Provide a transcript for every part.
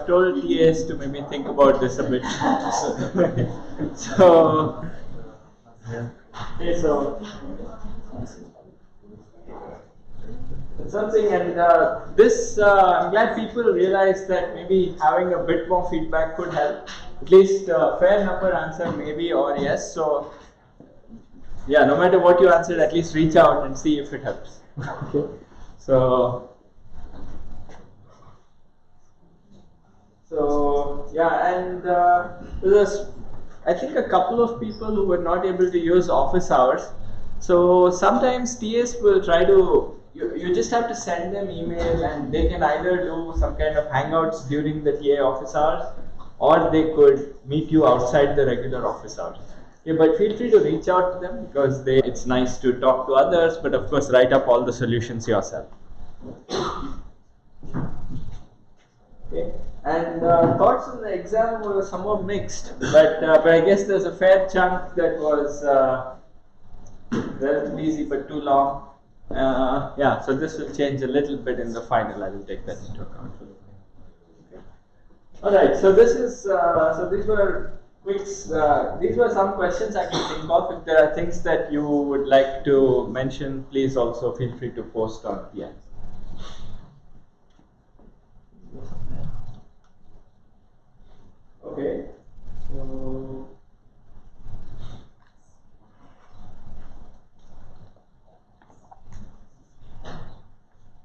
I've told TAs to maybe think about this a bit. So, okay, so something, and this I'm glad people realize that maybe having a bit more feedback could help. At least a fair number answer maybe or yes. So yeah, no matter what you answered, at least reach out and see if it helps. Okay. So yeah, and there's I think a couple of people who were not able to use office hours. So sometimes TAs will try to, you just have to send them email, and they can either do some kind of hangouts during the TA office hours, or they could meet you outside the regular office hours. Yeah, but feel free to reach out to them, because it's nice to talk to others, but of course write up all the solutions yourself. Okay. And thoughts on the exam were somewhat mixed, but I guess there's a fair chunk that was relatively easy but too long. Yeah, so this will change a little bit in the final. I will take that into account. Okay. All right. So this is so these were quiz. These were some questions I can think of. If there are things that you would like to mention, please also feel free to post on the end. Okay. So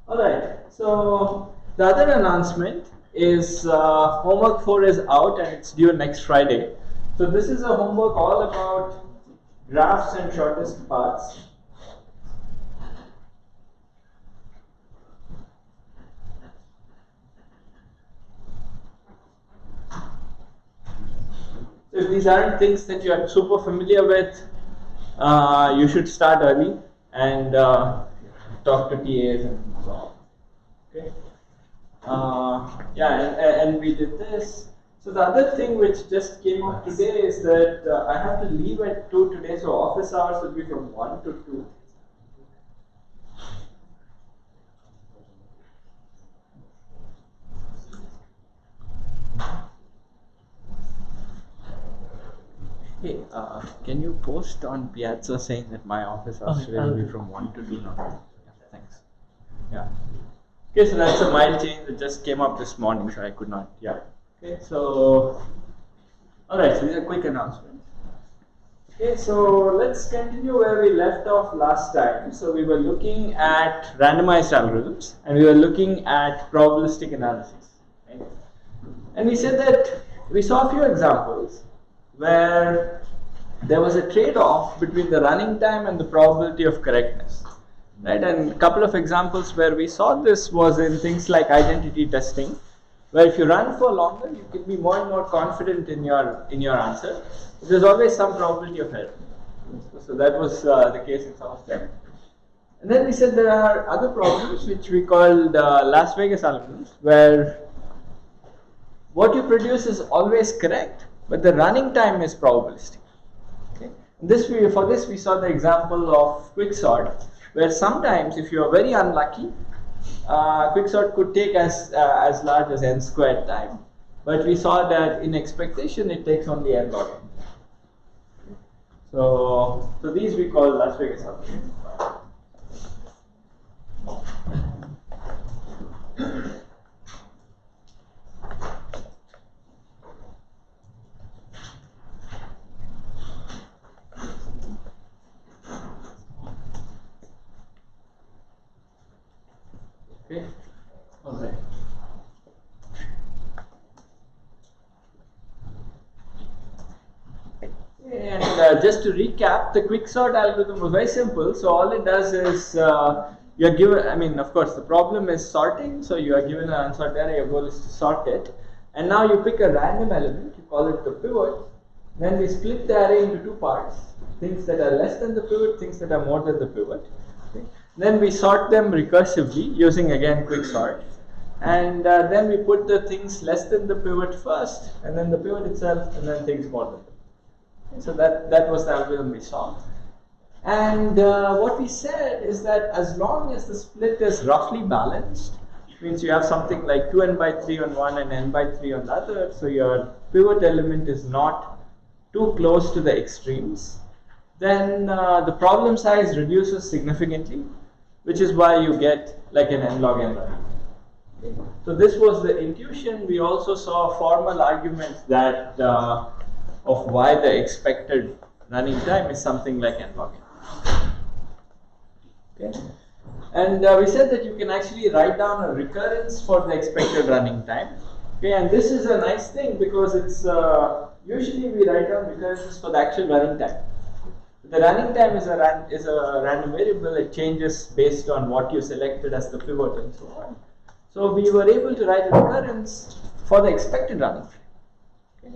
all right. So the other announcement is homework 4 is out and it's due next Friday. So this is a homework all about graphs and shortest paths. So if these aren't things that you are super familiar with, you should start early and talk to TAs and so on. Okay. Yeah, and we did this. So the other thing which just came up today is that I have to leave at 2 today, so office hours will be from 1 to 2. Hey, can you post on Piazza saying that my office hours today will be from 1 to 2 now? Yeah, thanks. Yeah. Okay, so that's a mild change that just came up this morning, so I could not. Yeah. Okay, so alright, so these are quick announcements. Okay, so let's continue where we left off last time. So we were looking at randomized algorithms and we were looking at probabilistic analysis. Right? And we said that we saw a few examples where there was a trade-off between the running time and the probability of correctness. Right? And a couple of examples where we saw this was in things like identity testing, where if you run for longer, you can be more and more confident in your answer. There's always some probability of error. So that was the case in some of them. And then we said there are other problems which we called Las Vegas algorithms, where what you produce is always correct, but the running time is probabilistic. Okay? For this we saw the example of quicksort, where sometimes if you are very unlucky, quicksort could take as large as n squared time, but we saw that in expectation it takes only n log n. So these we call Las Vegas algorithms. Okay, all right. And just to recap, the quicksort algorithm was very simple. So all it does is you're given, I mean, of course, the problem is sorting. So you are given an unsorted array, your goal is to sort it. And now you pick a random element, you call it the pivot. Then we split the array into 2 parts, things that are less than the pivot, things that are more than the pivot. Okay. Then we sort them recursively using again quicksort. And then we put the things less than the pivot first, and then the pivot itself, and then things more than the pivot. So that was the algorithm we saw. And what we said is that as long as the split is roughly balanced, means you have something like 2n by 3 on one and n by 3 on the other, so your pivot element is not too close to the extremes, then the problem size reduces significantly, which is why you get like an n log n running. Okay. So this was the intuition. We also saw formal arguments that of why the expected running time is something like n log n. Okay. And we said that you can actually write down a recurrence for the expected running time. Okay, and this is a nice thing because it's usually we write down recurrences for the actual running time. The running time is a random variable. It changes based on what you selected as the pivot and so on. So we were able to write a recurrence for the expected running time. Okay.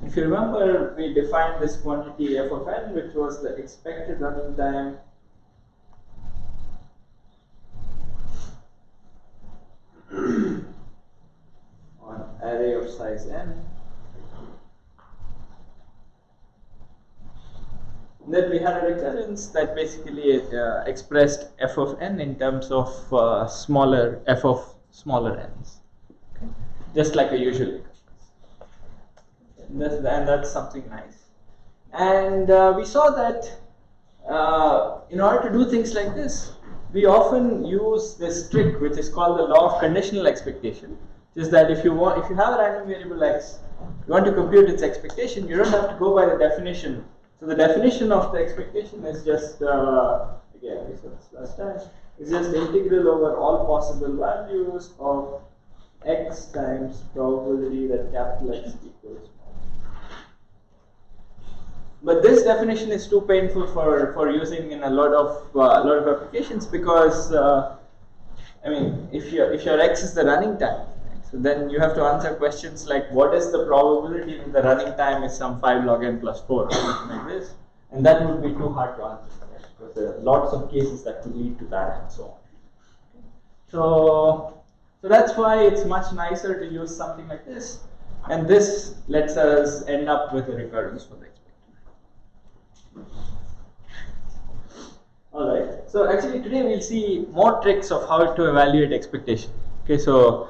If you remember, we defined this quantity f of n, which was the expected running time on array of size n. Then we had a recurrence that basically expressed f of n in terms of smaller f of smaller n's, okay? Just like a usual recurrence. And that's something nice. And we saw that in order to do things like this, we often use this trick, which is called the law of conditional expectation. Which is that if you have a random variable x, you want to compute its expectation, you don't have to go by the definition. So the definition of the expectation is just again, we saw this last time. It's just integral over all possible values of x times probability that capital X equals 1. But this definition is too painful for using in a lot of applications because I mean, if your x is the running time, so then you have to answer questions like what is the probability that the running time is some 5 log n plus 4 or something like this, and that would be too hard to answer, right? Because there are lots of cases that could lead to that and so on. So that's why it's much nicer to use something like this, and this lets us end up with a recurrence for the expected. Alright, so actually today we'll see more tricks of how to evaluate expectation. Okay, so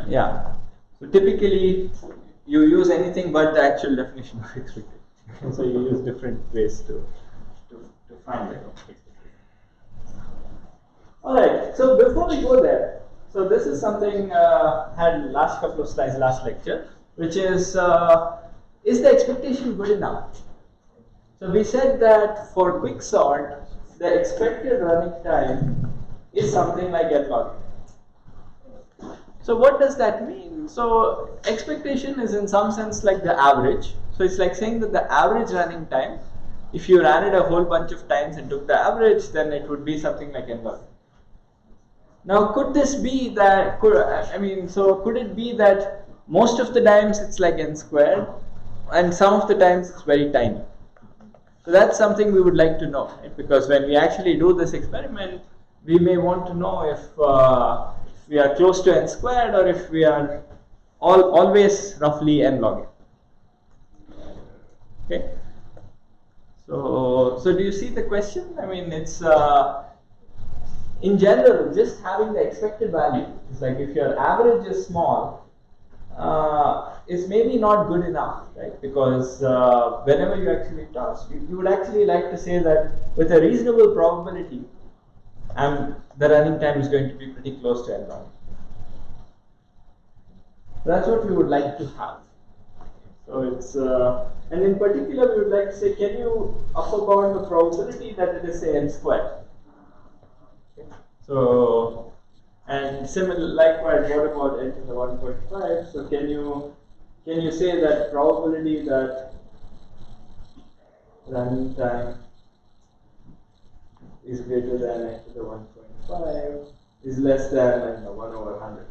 yeah, so typically you use anything but the actual definition of expectation. So you use different ways to find it. Alright, so before we go there, so this is something had last couple of slides last lecture, which is the expectation good enough? So we said that for quicksort, the expected running time is something like n log n. So what does that mean? So expectation is in some sense like the average. So it's like saying that the average running time, if you ran it a whole bunch of times and took the average, then it would be something like n log n. Now could this be that, could it be that most of the times it's like n squared and some of the times it's very tiny? So that's something we would like to know, right? Because when we actually do this experiment, we may want to know if we are close to n squared or if we are always roughly n log n. Okay. So do you see the question? I mean, it's in general just having the expected value. It's like if your average is small, is maybe not good enough, right? Because whenever you actually toss, you would actually like to say that with a reasonable probability, the running time is going to be pretty close to n log n. So that's what we would like to have. So it's and in particular we would like to say, can you upper bound the probability that it is say n squared? Okay. So and similar likewise, what about n to the 1.5? So can you say that probability that running time is greater than n to the 1.5 is less than 1 over 100?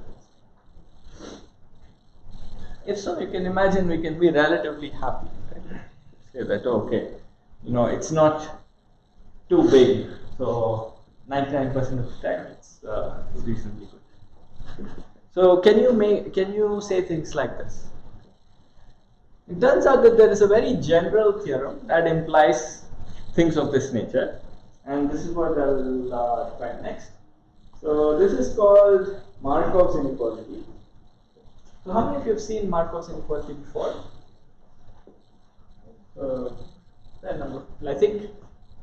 If so, you can imagine we can be relatively happy. Right? Say that, okay, it's not too big, so 99% of the time it's reasonably good. So can you say things like this? It turns out that there is a very general theorem that implies things of this nature, and this is what I will define next. So this is called Markov's inequality. So how many of you have seen Markov's inequality before? That number. I think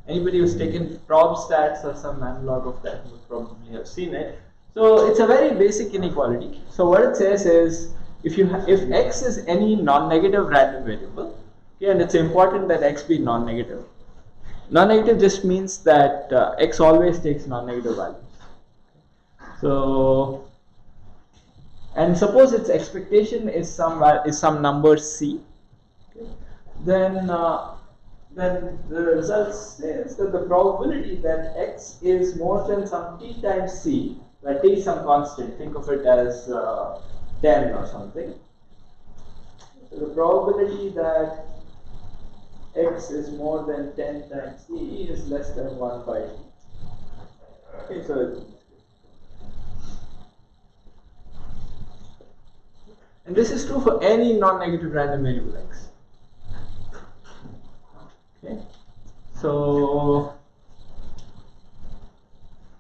anybody who's taken prob stats or some analog of that would probably have seen it. So it's a very basic inequality. So what it says is if x is any non-negative random variable, okay, and it's important that x be non-negative. Non-negative just means that x always takes non-negative values. So, and suppose its expectation is some number c, okay, then the result says that the probability that x is more than some t times c, where t is some constant, think of it as 10 or something. So the probability that x is more than 10 times c is less than 1 by t. Okay, so and this is true for any non-negative random variable x. Okay, so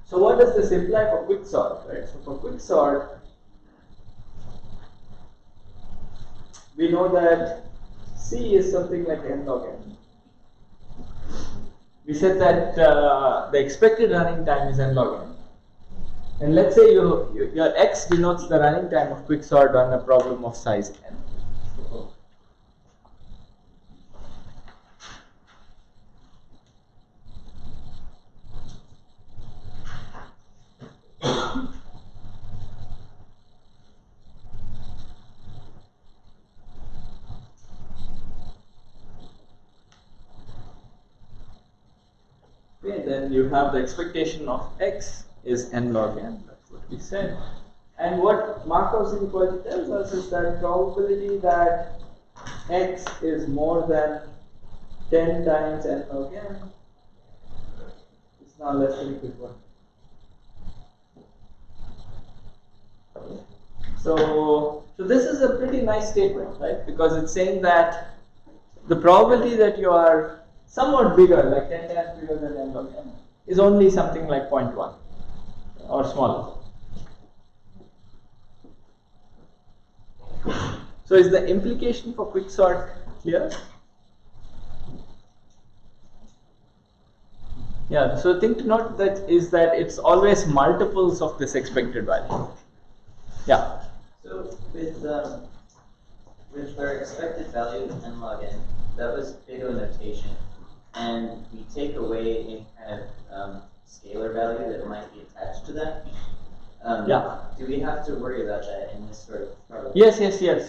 what does this imply for quicksort, right? So for quicksort, we know that c is something like n log n. We said that the expected running time is n log n. And let's say your x denotes the running time of quicksort on a problem of size n. Okay, then you have the expectation of x is n log n. That's what we said. And what Markov's inequality tells us is that probability that x is more than 10 times n log n is now less than equal to 1. So this is a pretty nice statement, right? Because it's saying that the probability that you are somewhat bigger, like 10 times bigger than n log n, is only something like 0.1 or smaller. So is the implication for quicksort clear? Yeah, so the thing to note that is that it's always multiples of this expected value. Yeah. So with our expected value n log n, that was big O notation, and we take away any kind of scalar value that might be attached to that. Yeah. Do we have to worry about that in this sort of problem? Yes.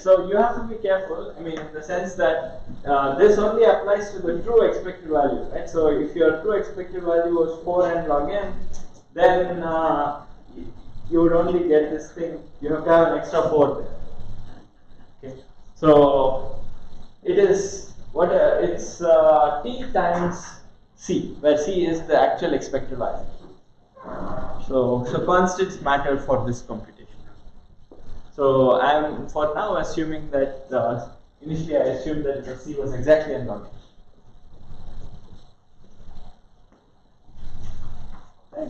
So you have to be careful. I mean, in the sense that this only applies to the true expected value, right? So if your true expected value was 4n log n, then you would only get this thing. You have to have an extra 4 there. Okay. So it is what it's t times c, where c is the actual expected value. So constants matter for this computation. So I'm for now assuming that initially I assumed that the c was exactly n log n.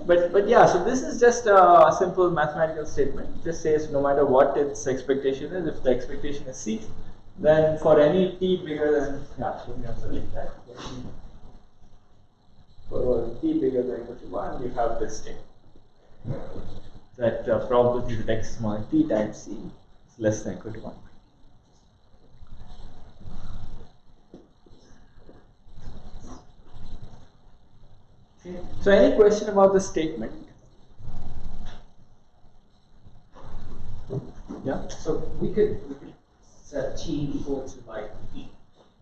Right? But yeah, so this is just a simple mathematical statement. It just says no matter what its expectation is, if the expectation is c, then for any t bigger than for t bigger than equal to 1, you have this thing. That probability that x smaller than t times c is less than equal to 1. Okay. So any question about the statement? Yeah. So we could set t equal to like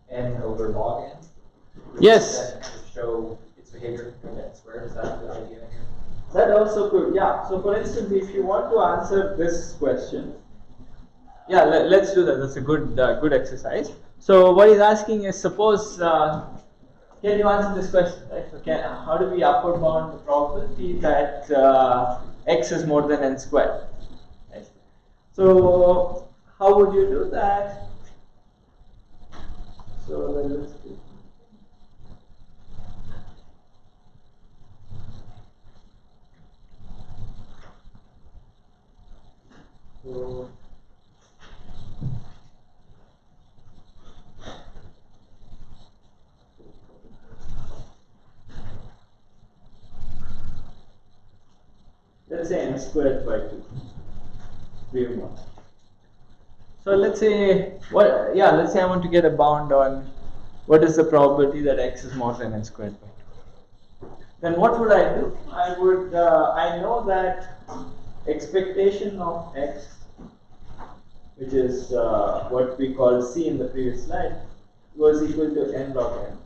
n over log n. Yes. That kind of show its behavior in n squared. Is that the idea here? That also could, yeah. So for instance, if you want to answer this question, yeah, let's do that. That's a good exercise. So what he's asking is, suppose, can you answer this question, right? So how do we upper bound the probability that x is more than n squared? Right? So how would you do that? So let's do. say n squared by 2. Remove 1. So let's say let's say I want to get a bound on what is the probability that x is more than n squared by 2. Then what would I do? I know that expectation of x, which is what we called c in the previous slide, was equal to n log n.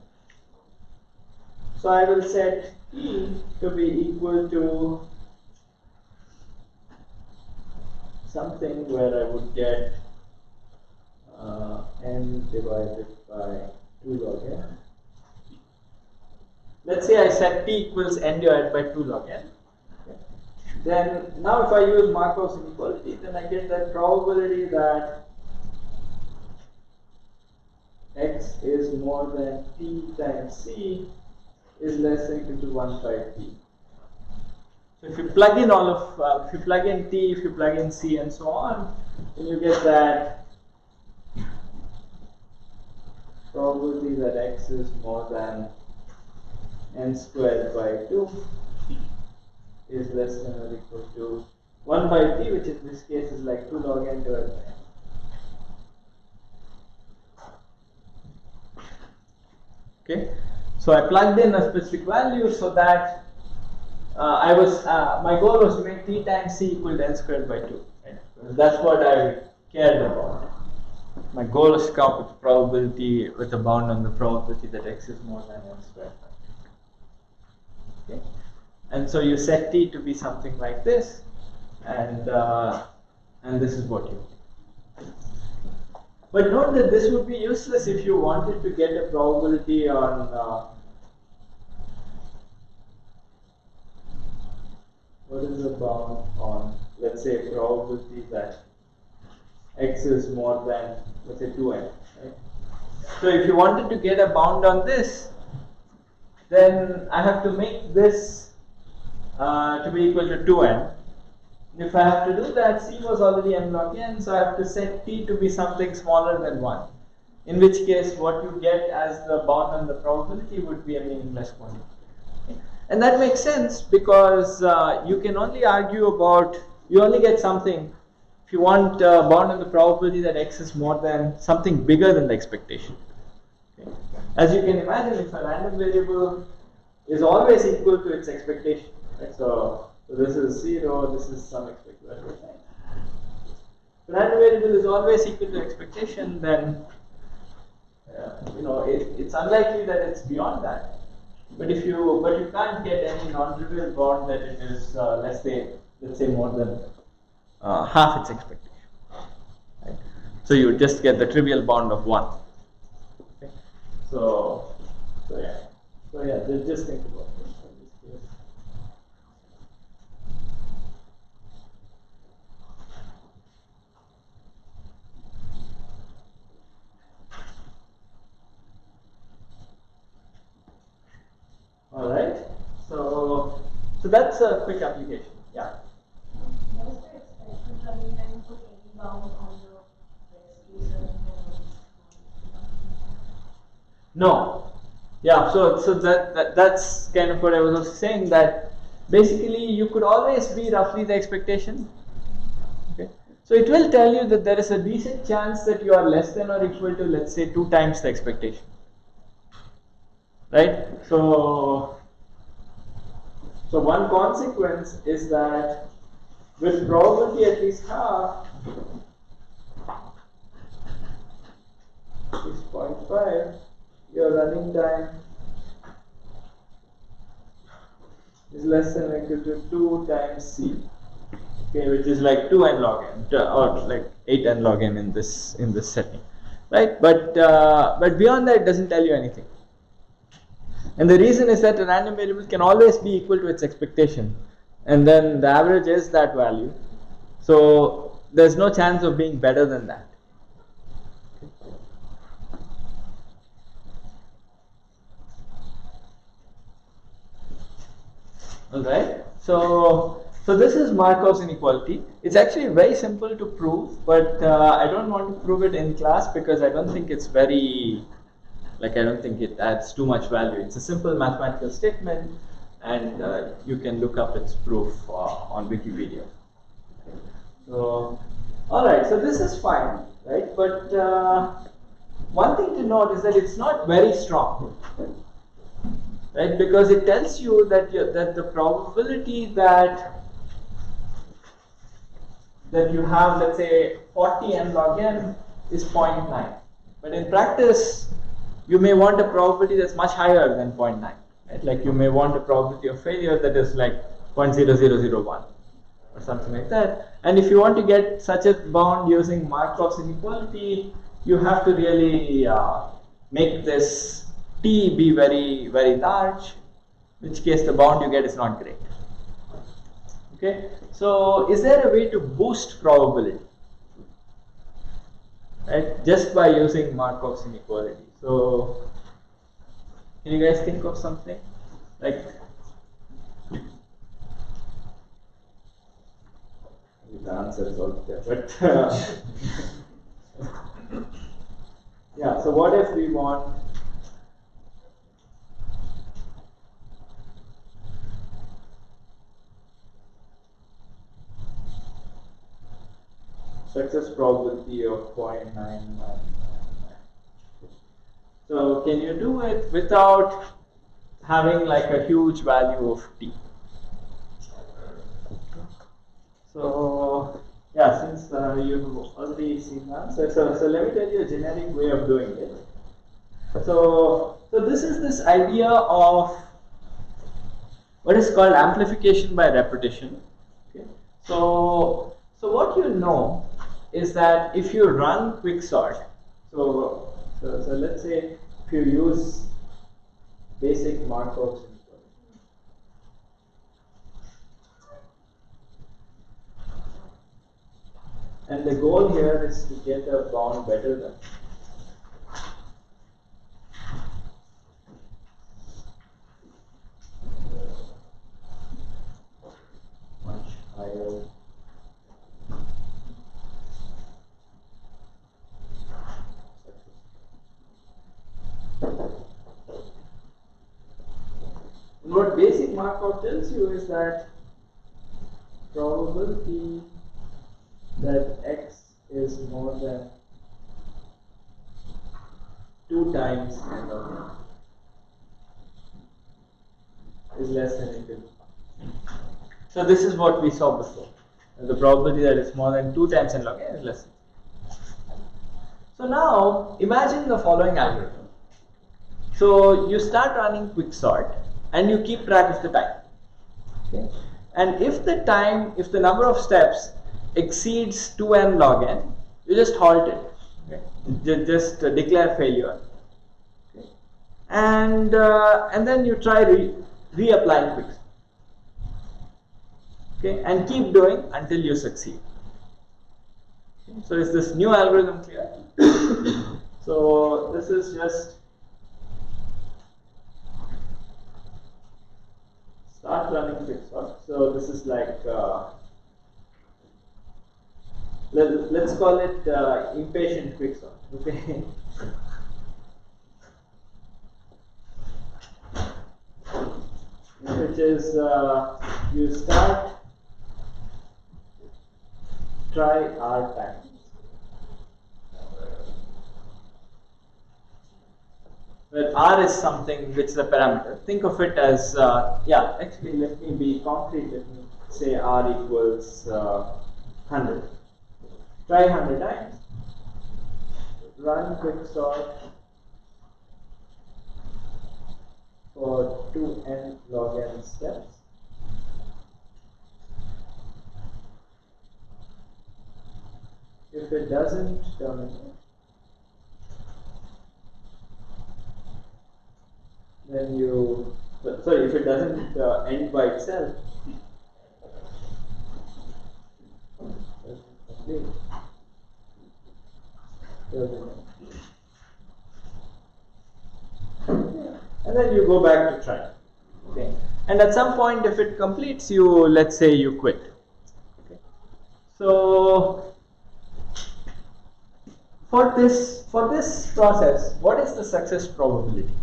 So I will set t to be equal to something where I would get n divided by 2 log n. Let's say I set t equals n divided by 2 log n. Okay. Then now if I use Markov's inequality, then I get that probability that x is more than t times c is less than equal to 1 by t. So if you plug in if you plug in t, if you plug in c and so on, then you get that probability that x is more than n squared by 2 is less than or equal to 1 by t, which in this case is like 2 log n divided by n. Okay, so I plugged in a specific value so that my goal was to make t times c equal to n squared by 2. Right? That's what I cared about. My goal is to come up with a probability with a bound on the probability that x is more than n squared by 2. Okay, and so you set t to be something like this, and this is what you do. But note that this would be useless if you wanted to get a probability on what is the bound on, let's say, probability that x is more than, let's say, 2n. Right? So if you wanted to get a bound on this, then I have to make this to be equal to 2n. If I have to do that, c was already n log n, so I have to set t to be something smaller than 1. In which case, what you get as the bound on the probability would be a meaningless quantity. Okay. And that makes sense because you can only argue about, you only get something if you want bound on the probability that x is more than something bigger than the expectation. Okay. As you can imagine, if a random variable is always equal to its expectation, right? So this is 0, this is some expected value. If a random variable is always equal to expectation, then it's unlikely that it's beyond that. But you can't get any non-trivial bound that it is let's say more than half its expectation. Right? So you just get the trivial bound of 1. Okay? So just think about this. All right. So that's a quick application. Yeah. Was the expression running time put any bound on the best case? No. Yeah. So that's kind of what I was also saying, that basically you could always be roughly the expectation. Okay. So it will tell you that there is a decent chance that you are less than or equal to, let's say, 2 times the expectation. Right? So one consequence is that with probability at least half, is 0.5, your running time is less than or equal to 2 times c. Okay, which is like 2n log n, or like 8n log n in this setting, right? But beyond that, it doesn't tell you anything. And the reason is that a random variable can always be equal to its expectation, and then the average is that value. So there's no chance of being better than that. All right. So this is Markov's inequality. It's actually very simple to prove, but I don't want to prove it in class because I don't think it's very, I don't think it adds too much value. It's a simple mathematical statement, and you can look up its proof on Wikipedia. So, all right, so this is fine, right? But one thing to note is that it's not very strong, right? Because it tells you that that the probability that you have, let's say, 40 n log n is 0.9. But in practice, you may want a probability that's much higher than 0.9. Right? Like you may want a probability of failure that is like 0.0001 or something like that. And if you want to get such a bound using Markov's inequality, you have to really make this t be very, very large, in which case the bound you get is not great. Okay, so is there a way to boost probability, right, just by using Markov's inequality? So, can you guys think of something? Like, the answer is out there, but yeah, so what if we want success probability of 0.999? So can you do it without having like a huge value of t? So yeah, since you've already seen the answer, so let me tell you a generic way of doing it. So this is this idea of what is called amplification by repetition. Okay. So what you know is that if you run quicksort, so let's say if you use basic Markov's inequality, and the goal here is to get a bound better than much higher. And what basic Markov tells you is that probability that x is more than 2 times n of n is less than equal to 1. So this is what we saw before. The probability that it's more than 2 times n log n is less than. So now imagine the following algorithm. So you start running quicksort and you keep track of the time. Okay? And if the number of steps exceeds 2n log n, you just halt it. Okay? Just declare failure. Okay? And then you try reapplying quicksort. Okay? And keep doing until you succeed. Okay? So is this new algorithm clear? So this is just start running quicksort. So this is like let's call it impatient quicksort. Okay. Which is you start try r times. Where r is something which is a parameter. Think of it as yeah. Actually, let me be concrete. Let me say r equals 100. Try 100 times. Run quicksort for 2n log n steps. If it doesn't terminate, then you, sorry, if it doesn't end by itself, and then you go back to try. Okay. And at some point, if it completes, let's say you quit. Okay. So for this process, what is the success probability?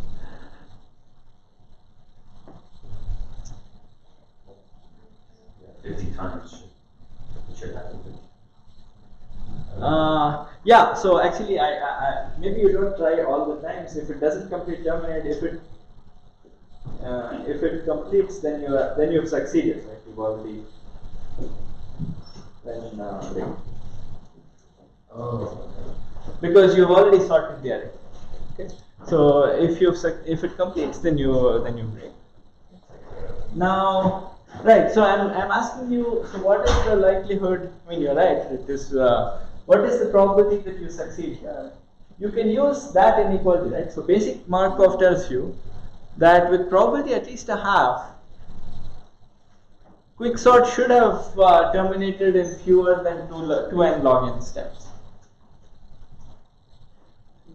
times should happen? Yeah, so actually I maybe you don't try all the times. If it doesn't complete, terminate. If it completes, then you've succeeded, right? You've already then Oh. because you've already sorted the array. Okay. So if it completes, then you break. Now, right. So I'm asking you. So what is the likelihood? I mean, you're right. It is. What is the probability that you succeed? You can use that inequality, right? So basic Markov tells you that with probability at least a half, quicksort should have terminated in fewer than 2n log n steps.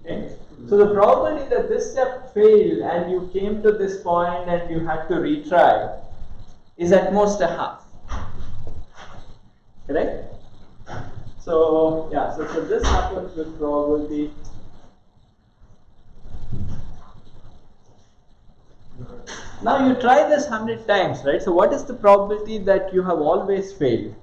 Okay. So the probability that this step failed and you came to this point and you had to retry is at most a half. Correct? So yeah, so this happens with probability. Now you try this 100 times, right? So what is the probability that you have always failed?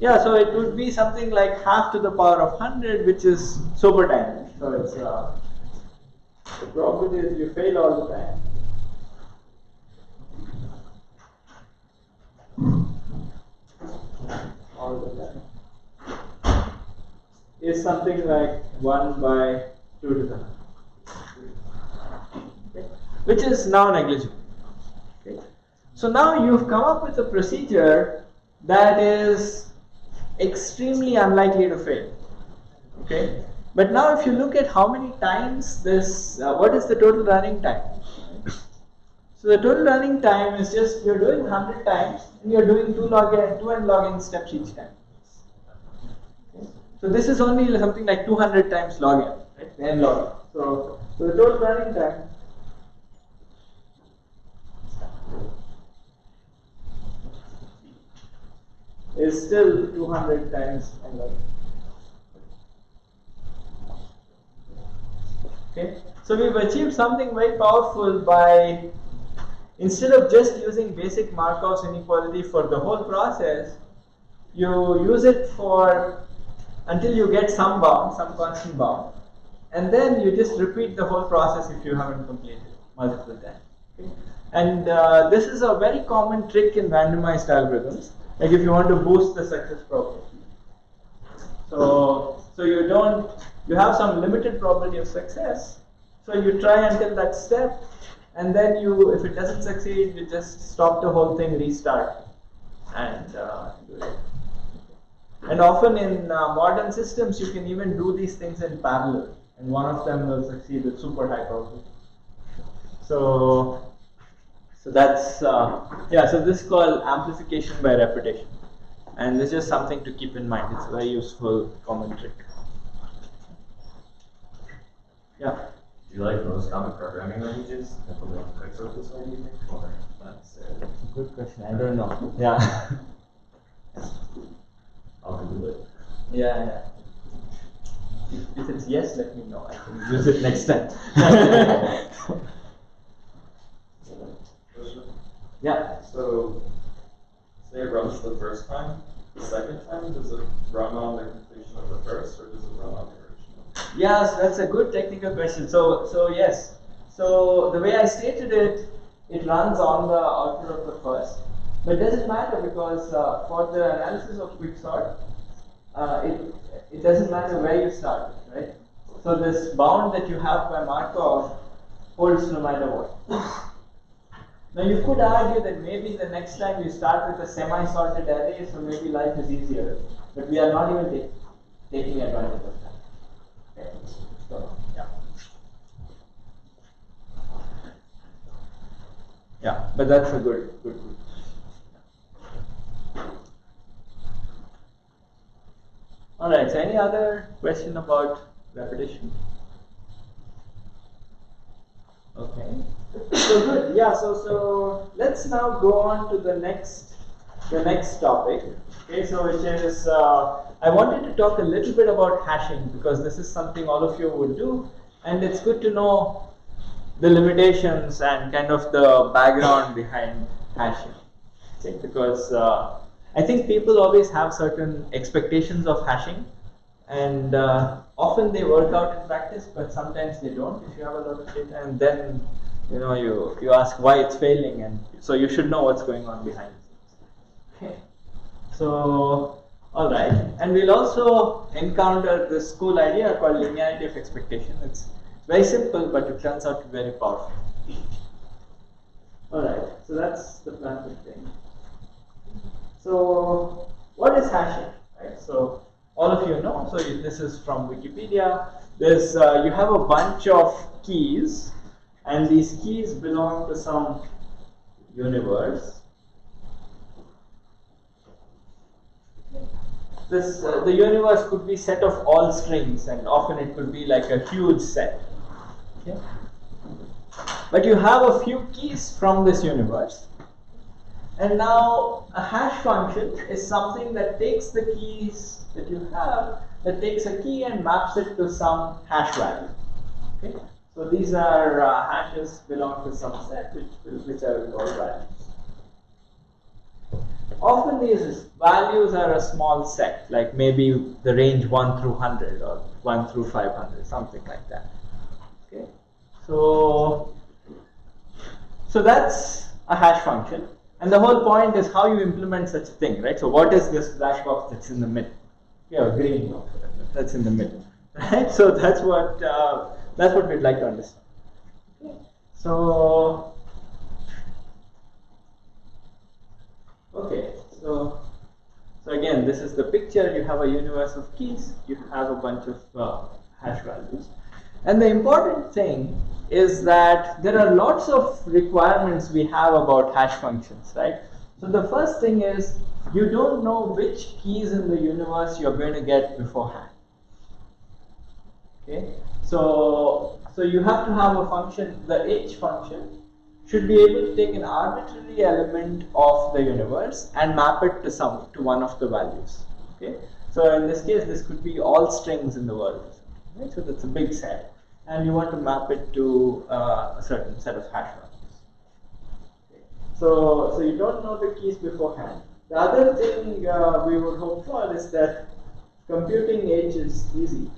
Yeah, so it would be something like half to the power of 100, which is super time. So it's the probability is you fail all the time. All the time is something like 1 by 2 to the 100. Okay. Which is now negligible. Okay. So now you've come up with a procedure that is extremely unlikely to fail. Okay, but now if you look at how many times this, what is the total running time? So the total running time is just you're doing 100 times and you're doing 2n log n steps each time. Okay. So this is only something like 200 times log n, right? N log n. So the total running time is still 200 times n log n. Okay, so we've achieved something very powerful by, instead of just using basic Markov's inequality for the whole process, you use it for until you get some bound, some constant bound, and then you just repeat the whole process if you haven't completed multiple times. Okay? And this is a very common trick in randomized algorithms. Like if you want to boost the success probability. So you have some limited probability of success. So you try until that step, and then if it doesn't succeed, you just stop the whole thing, restart, and do it. And often in modern systems, you can even do these things in parallel, and one of them will succeed with super high probability. So that's so this is called amplification by repetition, and this is something to keep in mind. It's a very useful common trick. Yeah. Do you like most common programming languages implement quicksort this way, do you think? Or not necessarily? Good question. I don't know. Yeah. I'll Google it. Yeah. If it's yes, let me know. I can use it next time. Yeah. So, say it runs the first time. The second time, does it run on the completion of the first, or does it run on the original? Yes, that's a good technical question. So yes. So the way I stated it, it runs on the output of the first. But it doesn't matter because for the analysis of quicksort, it doesn't matter where you start, right? So this bound that you have by Markov holds no matter what. Now you could argue that maybe the next time you start with a semi-sorted array, so maybe life is easier. But we are not even taking advantage of that. Okay. So yeah. Yeah, but that's a good. All right. So any other question about repetition? Okay. So good. Yeah. So let's now go on to the next topic. Okay. So which is I wanted to talk a little bit about hashing because this is something all of you would do, and it's good to know the limitations and kind of the background behind hashing. Okay? Because I think people always have certain expectations of hashing, and often they work out in practice, but sometimes they don't if you have a lot of data, and then you ask why it's failing, and so you should know what's going on behind the scenes. Okay. So, all right, and we'll also encounter this cool idea called linearity of expectation. It's very simple, but it turns out to be very powerful. All right, so that's the plan for today. So, what is hashing? Right. So, all of you know. So, this is from Wikipedia. There's you have a bunch of keys, and these keys belong to some universe. The universe could be set of all strings, and often it could be like a huge set. Okay? But you have a few keys from this universe, and now a hash function is something that takes the keys that you have, that takes a key and maps it to some hash value. Okay? So these are hashes belong to some set which I will call values. Often these values are a small set, like maybe the range 1 through 100 or 1 through 500, something like that. Okay, so that's a hash function, and the whole point is how you implement such a thing, right? So what is this black box that's in the middle? Yeah, green box that's in the middle, right? So that's what we'd like to understand. Okay. So again, this is the picture. You have a universe of keys. You have a bunch of hash values. And the important thing is that there are lots of requirements we have about hash functions, right? So the first thing is you don't know which keys in the universe you're going to get beforehand. Okay? So you have to have a function, the h function should be able to take an arbitrary element of the universe and map it to one of the values. Okay, so in this case, this could be all strings in the world. Right? So that's a big set, and you want to map it to a certain set of hash values. Okay. So you don't know the keys beforehand. The other thing we would hope for is that computing h is easy.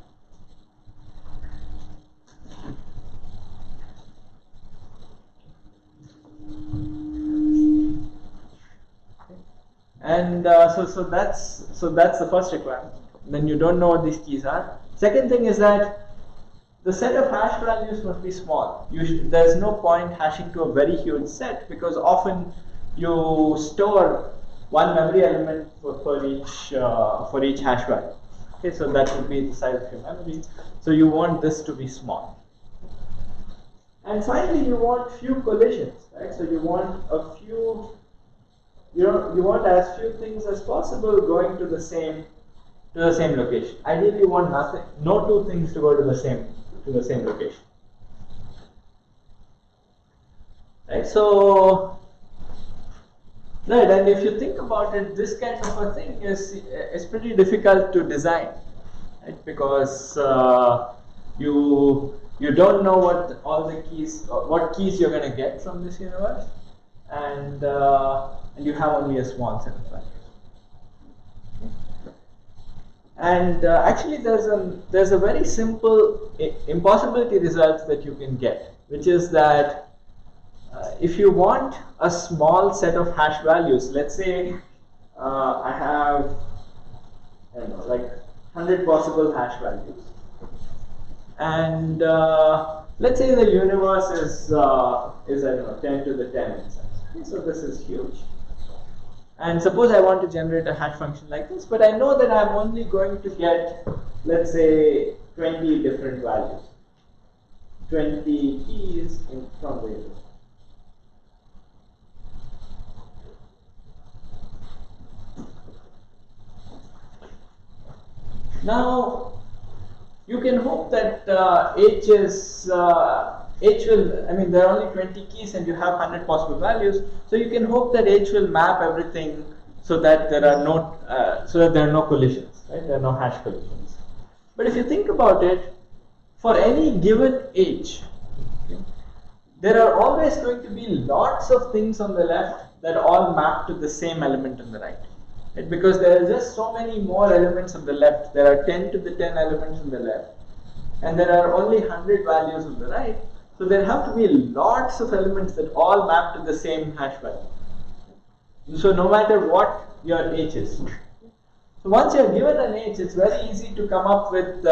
And so that's the first requirement. Then you don't know what these keys are. Second thing is that the set of hash values must be small. There's no point hashing to a very huge set, because often you store one memory element for each hash value. Okay, so that would be the size of your memory. So you want this to be small. And finally, you want few collisions, right? So you want a few. You want as few things as possible going to the same location. Ideally, you want no two things to go to the same location. Right. So, right, and if you think about it, this kind of a thing is pretty difficult to design, right? Because you don't know what keys you're going to get from this universe, and you have only a small set of values. Okay. And actually, there's a very simple impossibility result that you can get, which is that if you want a small set of hash values, let's say I have, I don't know, like 100 possible hash values, and let's say the universe is I don't know, 10 to the 10 in size. Okay, so this is huge. And suppose I want to generate a hash function like this, but I know that I'm only going to get, let's say, 20 different values, 20 keys from the universe. Now, you can hope that h will, I mean, there are only 20 keys and you have 100 possible values, so you can hope that h will map everything so that there are no collisions, right? There are no hash collisions. But if you think about it, for any given h, okay, there are always going to be lots of things on the left that all map to the same element on the right. Right? Because there are just so many more elements on the left. There are 10 to the 10 elements on the left, and there are only 100 values on the right. So there have to be lots of elements that all map to the same hash value. So no matter what your h is. So once you are given an h, it's very easy to come up with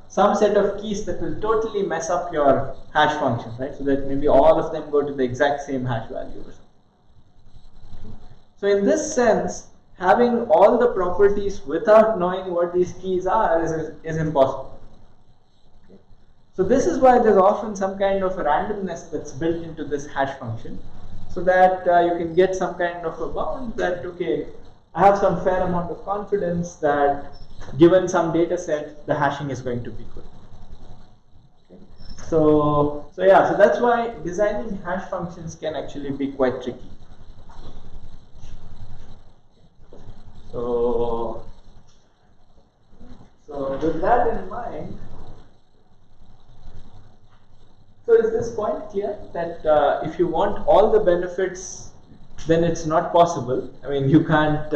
some set of keys that will totally mess up your hash function, right? So that maybe all of them go to the exact same hash value or something. So in this sense, having all the properties without knowing what these keys are is impossible. So this is why there's often some kind of randomness that's built into this hash function, so that you can get some kind of a bound that, okay, I have some fair amount of confidence that given some data set, the hashing is going to be good. Okay. So that's why designing hash functions can actually be quite tricky. So with that in mind, so is this point clear that if you want all the benefits, then it's not possible. I mean, you can't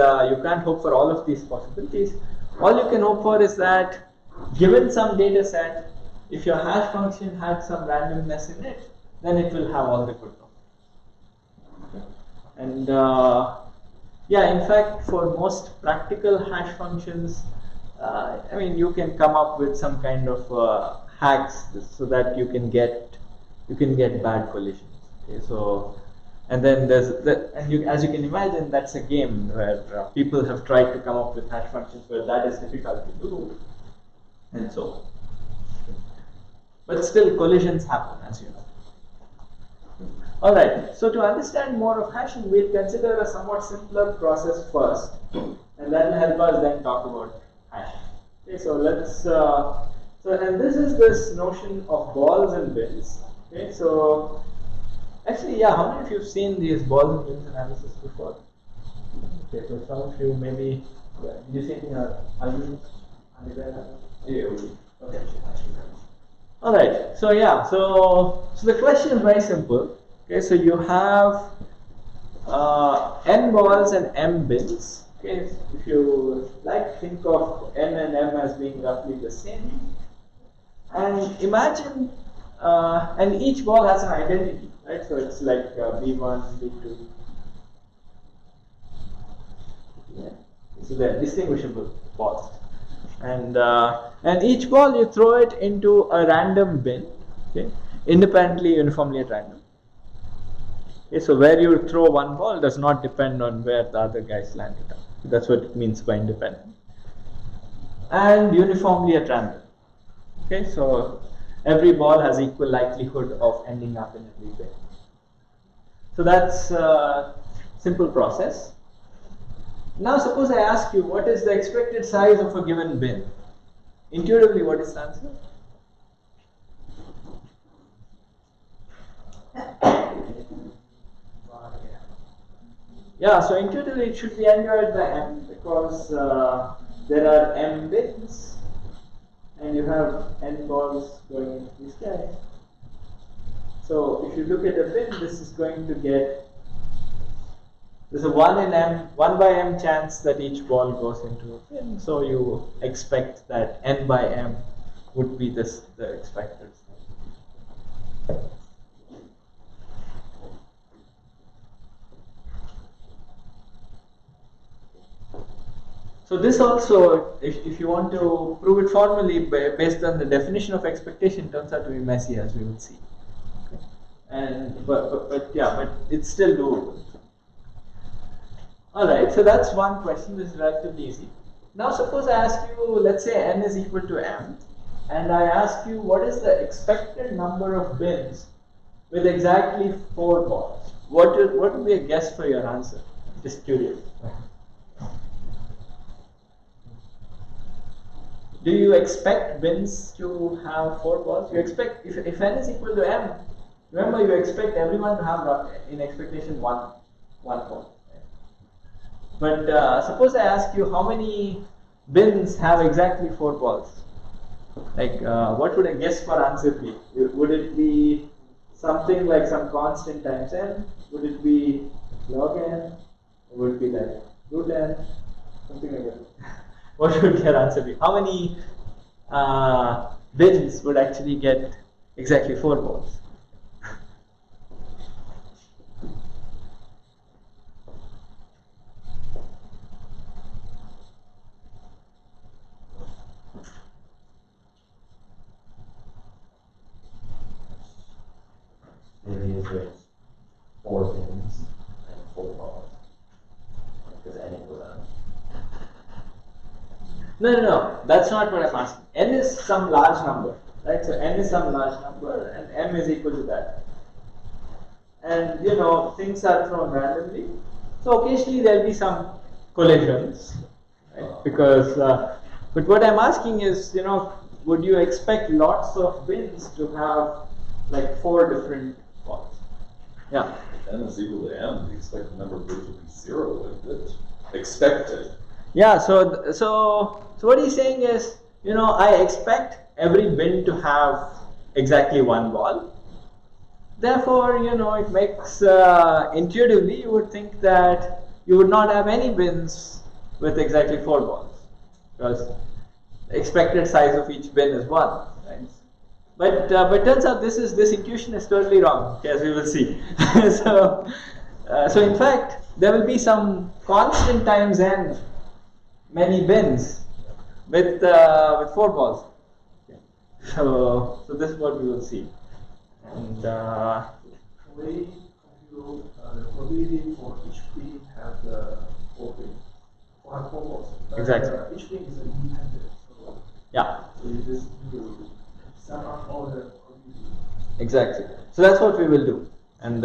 hope for all of these possibilities. All you can hope for is that given some data set, if your hash function had some randomness in it, then it will have all the good properties. And in fact, for most practical hash functions, I mean, you can come up with some kind of hacks so that you can get bad collisions. Okay, so. And then as you can imagine, that's a game where people have tried to come up with hash functions where that is difficult to do, and so on. But still, collisions happen, as you know. All right. So to understand more of hashing, we'll consider a somewhat simpler process first, and that will help us then talk about hashing. Okay. So let's. And this notion of balls and bins. Okay. So. Actually, yeah, how many of you have seen these balls and bins analysis before? Okay, so some of you maybe, did you see it in your undergrad? Yeah, okay. Alright, so the question is very simple. Okay, so you have n balls and m bins. Okay, if you think of n and m as being roughly the same. And imagine, and each ball has an identity. Right, so it's like B1, B2. Yeah. So they're distinguishable balls, and each ball you throw it into a random bin, okay, independently, uniformly at random. Okay, so where you throw one ball does not depend on where the other guys landed up. That's what it means by independent. And uniformly at random. Okay, so every ball has equal likelihood of ending up in every bin. So that's a simple process. Now suppose I ask you, what is the expected size of a given bin? Intuitively, what is the answer? Yeah, so intuitively it should be n divided by m, because there are m bins and you have n balls going into this guy. So if you look at a bin, this is going to get, there's a 1 by m chance that each ball goes into a bin. So you expect that n by m would be the expected. So this also, if you want to prove it formally based on the definition of expectation, turns out to be messy, as we will see. Okay. And but it's still doable. All right, so that's one question. This is relatively easy. Now suppose I ask you, let's say n is equal to m, and I ask you what is the expected number of bins with exactly 4 balls. What would be a guess for your answer? Just curious. Do you expect bins to have 4 balls? You expect, if n is equal to m, remember you expect everyone to have in expectation one ball. Right? But suppose I ask you how many bins have exactly 4 balls. Like what would a guess for answer be? Would it be something like some constant times n? Would it be log n would be like root n, something like that. What would your answer be? How many bins would actually get exactly 4 balls? Maybe if it's 4 pins and 4 balls. Because n equals n. No, that's not what I'm asking. N is some large number, right? So n is some large number and m is equal to that. And things are thrown randomly. So occasionally there'll be some collisions, right? Because, but what I'm asking is, would you expect lots of bins to have like 4 different balls? Yeah. If n is equal to m, the expected number of bins would be 0, wouldn't it? Expected. Yeah, so what he's saying is, I expect every bin to have exactly 1 ball. Therefore, it makes intuitively you would think that you would not have any bins with exactly 4 balls, because the expected size of each bin is 1, right? But turns out this intuition is totally wrong, as we will see. so in fact, there will be some constant times n many bins with 4 balls. Okay. So this is what we will see. And we compute the probability for each bin have the 4 bin. Have 4 balls. But, Exactly. Each bin is independent. So yeah, you just need to sum up all the probability. exactly. So that's what we will do, and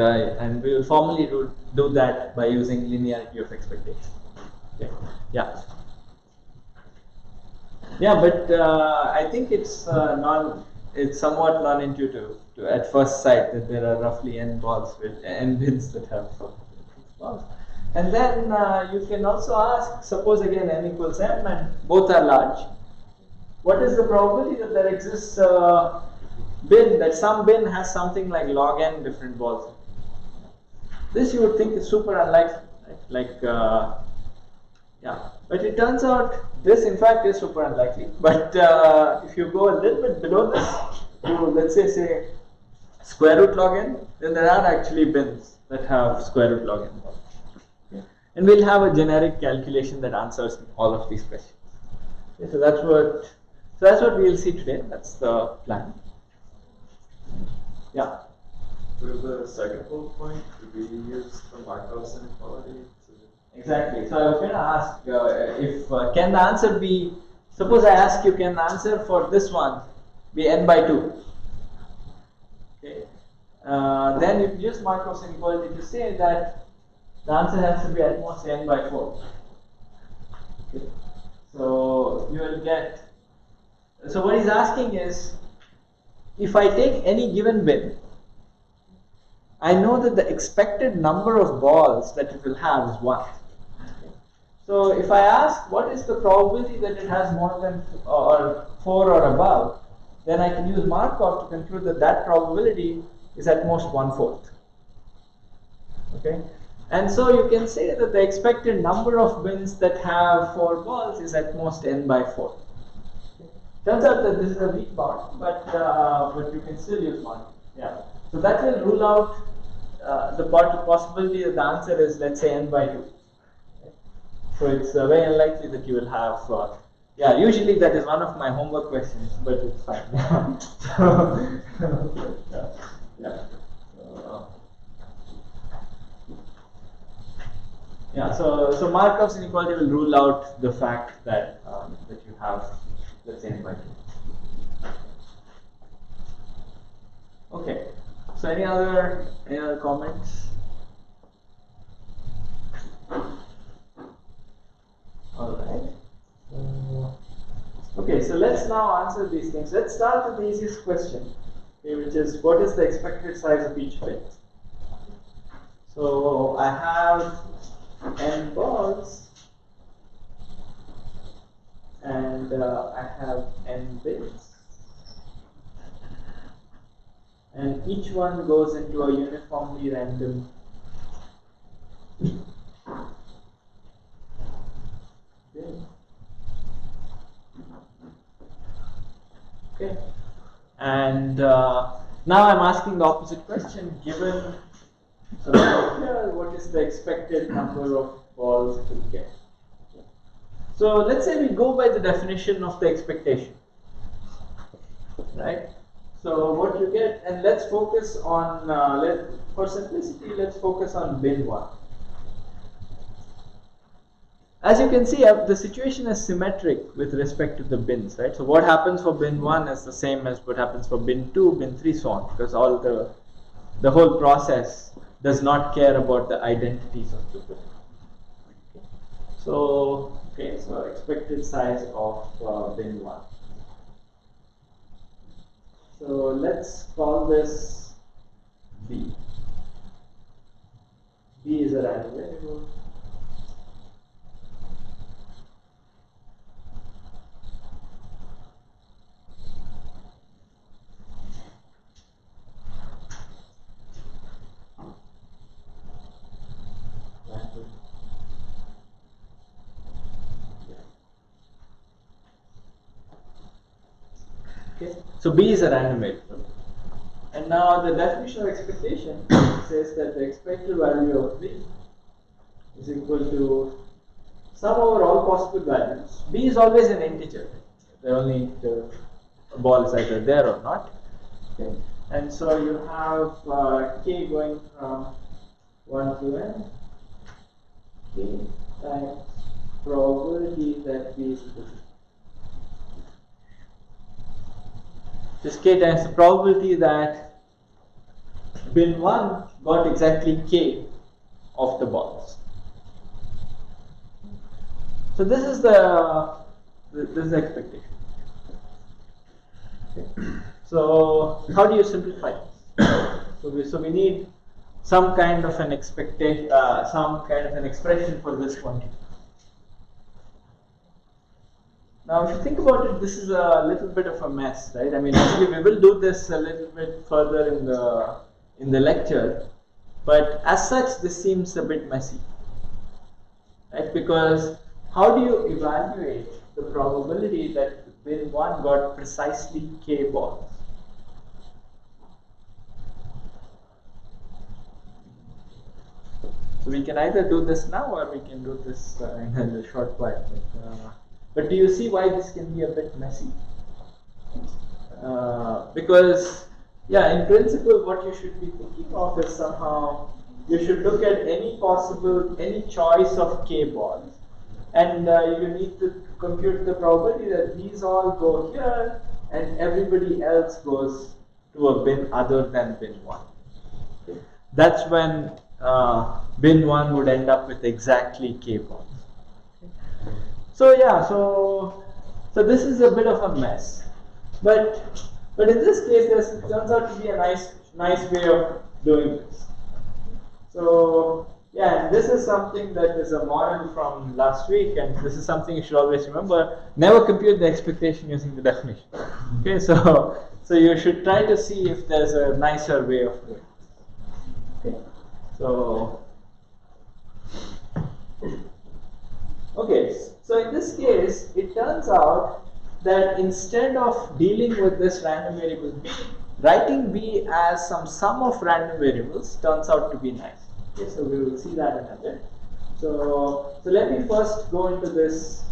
we will formally do that by using linearity of expectation. Okay. Yeah. Yeah, but I think it's somewhat non-intuitive at first sight that there are roughly n balls with n bins that have balls. And then you can also ask, suppose again n equals m and both are large. What is the probability that there exists a bin, that some bin has something like log n different balls? This you would think is super unlikely, right? Like, yeah. But it turns out this in fact is super unlikely. But if you go a little bit below this, to let's say square root log n, then there are actually bins that have square root log n. Okay. And we'll have a generic calculation that answers all of these questions. Okay, so that's what we'll see today. That's the plan. Yeah. For the second bullet point, could we use the Markov's inequality to... Exactly. So I was going to ask if can the answer be, suppose I ask you, can the answer for this one be n by 2? Okay. Then you can use Markov's inequality to say that the answer has to be at most n by 4. Okay. So you will get, so what he's asking is, if I take any given bin, I know that the expected number of balls that it will have is 1. So if I ask what is the probability that it has more than or 4 or above, then I can use Markov to conclude that that probability is at most 1/4. Okay, and so you can say that the expected number of bins that have 4 balls is at most n by 4. Okay. Turns out that this is a weak bound, but you can still use Markov. Yeah. So that will rule out the possibility that the answer is, let's say, n by 2. Okay. So it's very unlikely that you will have. Yeah, usually that is one of my homework questions, but it's fine. So Markov's inequality will rule out the fact that that you have, let's say, n by 2. Okay. So any other comments? All right. Okay, so let's now answer these things. Let's start with the easiest question, okay, which is what is the expected size of each bin? So I have n balls and I have n bins. And each one goes into a uniformly random Okay, and now I'm asking the opposite question. Given here, what is the expected number of balls it will get? So let's say we go by the definition of the expectation, right? So what you get, and let's focus on, for simplicity, let's focus on bin 1. As you can see, the situation is symmetric with respect to the bins, right? So what happens for bin 1 is the same as what happens for bin 2, bin 3, so on, because all the whole process does not care about the identities of the bin. So, okay, so expected size of bin 1. So let's call this B. B is a random variable. Okay, so B is a random variable. And now the definition of expectation says that the expected value of B is equal to sum over all possible values. B is always an integer. The ball is either there or not. Okay. And so you have k going from 1 to n, k times probability that B is equal to. This k times the probability that bin 1 got exactly k of the balls. So this is the expectation. Okay. So how do you simplify this? So we need some kind of an expectation, some kind of an expression for this quantity. Now, if you think about it, this is a little bit of a mess, right? I mean, actually, we will do this a little bit further in the lecture, but as such, this seems a bit messy, right? Because how do you evaluate the probability that bin 1 got precisely k balls? So we can either do this now or we can do this in a short while. But do you see why this can be a bit messy? Because, yeah, in principle, what you should be thinking of is somehow you should look at any choice of k balls, and you need to compute the probability that these all go here and everybody else goes to a bin other than bin 1. Okay. That's when bin 1 would end up with exactly k balls. Okay. So yeah, so this is a bit of a mess, but in this case, it turns out to be a nice way of doing this. So yeah, and this is something that is a model from last week, and this is something you should always remember: never compute the expectation using the definition. Okay, so you should try to see if there's a nicer way of doing it. Okay, so. Okay, so in this case, it turns out that instead of dealing with this random variable B, writing B as some sum of random variables turns out to be nice. Okay, so we will see that in a bit. So let me first go into this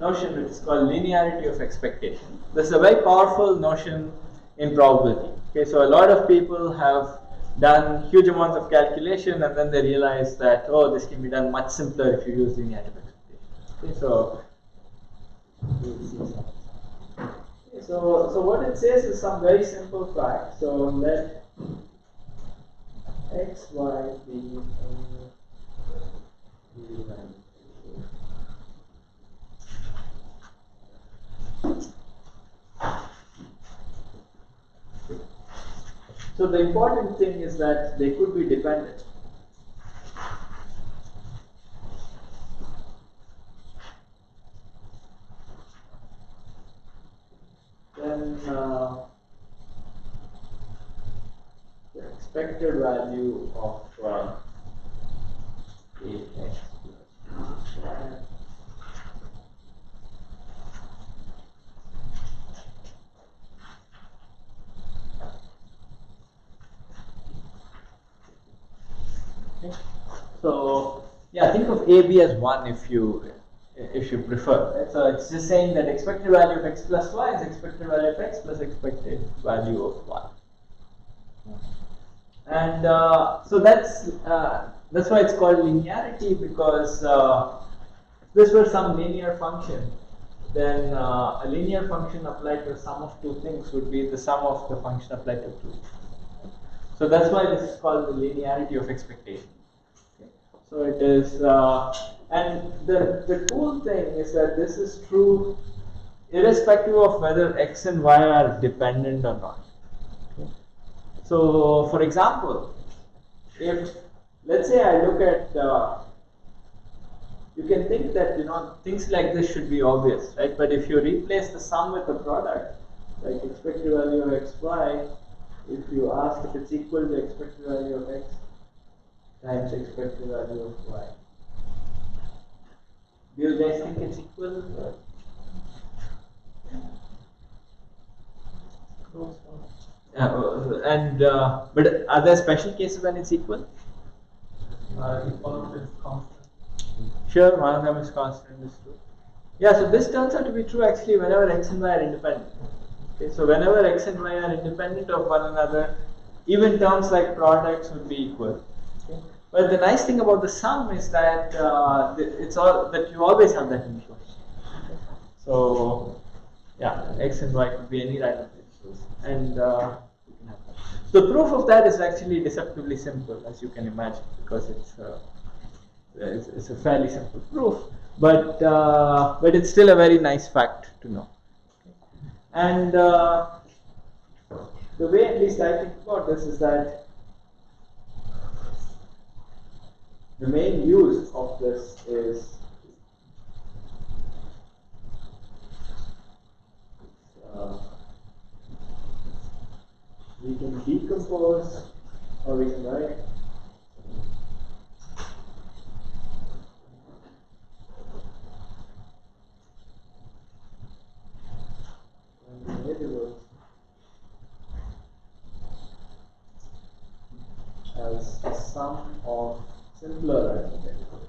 notion which is called linearity of expectation. This is a very powerful notion in probability. Okay, so a lot of people have done huge amounts of calculation and then they realize that, oh, this can be done much simpler if you use linearity of expectation. Okay, so what it says is some very simple fact. So let x, y be so the important thing is that they could be dependent. Then the expected value of ax Okay. So yeah, think of AB as 1 if you prefer. Right? So it's just saying that expected value of x plus y is expected value of x plus expected value of y. And so that's why it's called linearity, because if this were some linear function, then a linear function applied to a sum of two things would be the sum of the function applied to two. So that's why this is called the linearity of expectation. Okay. So it is, and the cool thing is that this is true irrespective of whether x and y are dependent or not. Okay. So for example, if let's say I look at, you can think that things like this should be obvious, right? But if you replace the sum with the product, like expected value of x, y, if you ask if it's equal to expected value of x times expected value of y, do you guys think it's equal? But are there special cases when it's equal? If one of them is constant. Sure, one of them is constant, is true. Yeah, so this turns out to be true actually whenever x and y are independent. Okay, so whenever x and y are independent of one another, even terms like products would be equal. Okay? But the nice thing about the sum is that it's all that you always have that initial. Okay? So yeah, x and y could be any random initials, and you can have that. The proof of that is actually deceptively simple, as you can imagine, because it's a fairly simple proof, but it's still a very nice fact to know. And the way at least I think about this is that the main use of this is we can decompose, or we can write variables as a sum of simpler random variables.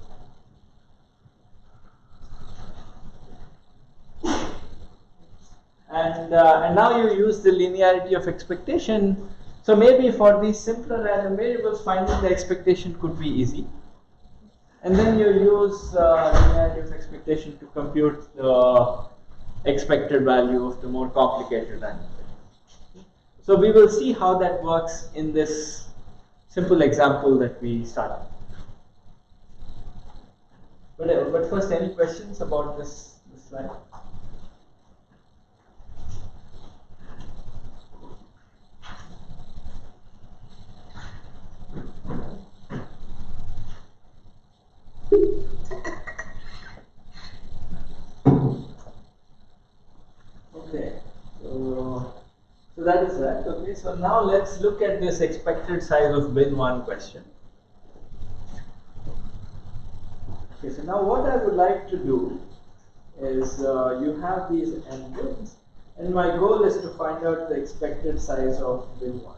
And now you use the linearity of expectation. So maybe for these simpler random variables, finding the expectation could be easy. And then you use linearity of expectation to compute the expected value of the more complicated random variables. So we will see how that works in this simple example that we started. But first, any questions about this slide? Okay, so that is that. Okay, so now let's look at this expected size of bin 1 question. Okay, so now what I would like to do is you have these n bins, and my goal is to find out the expected size of bin 1.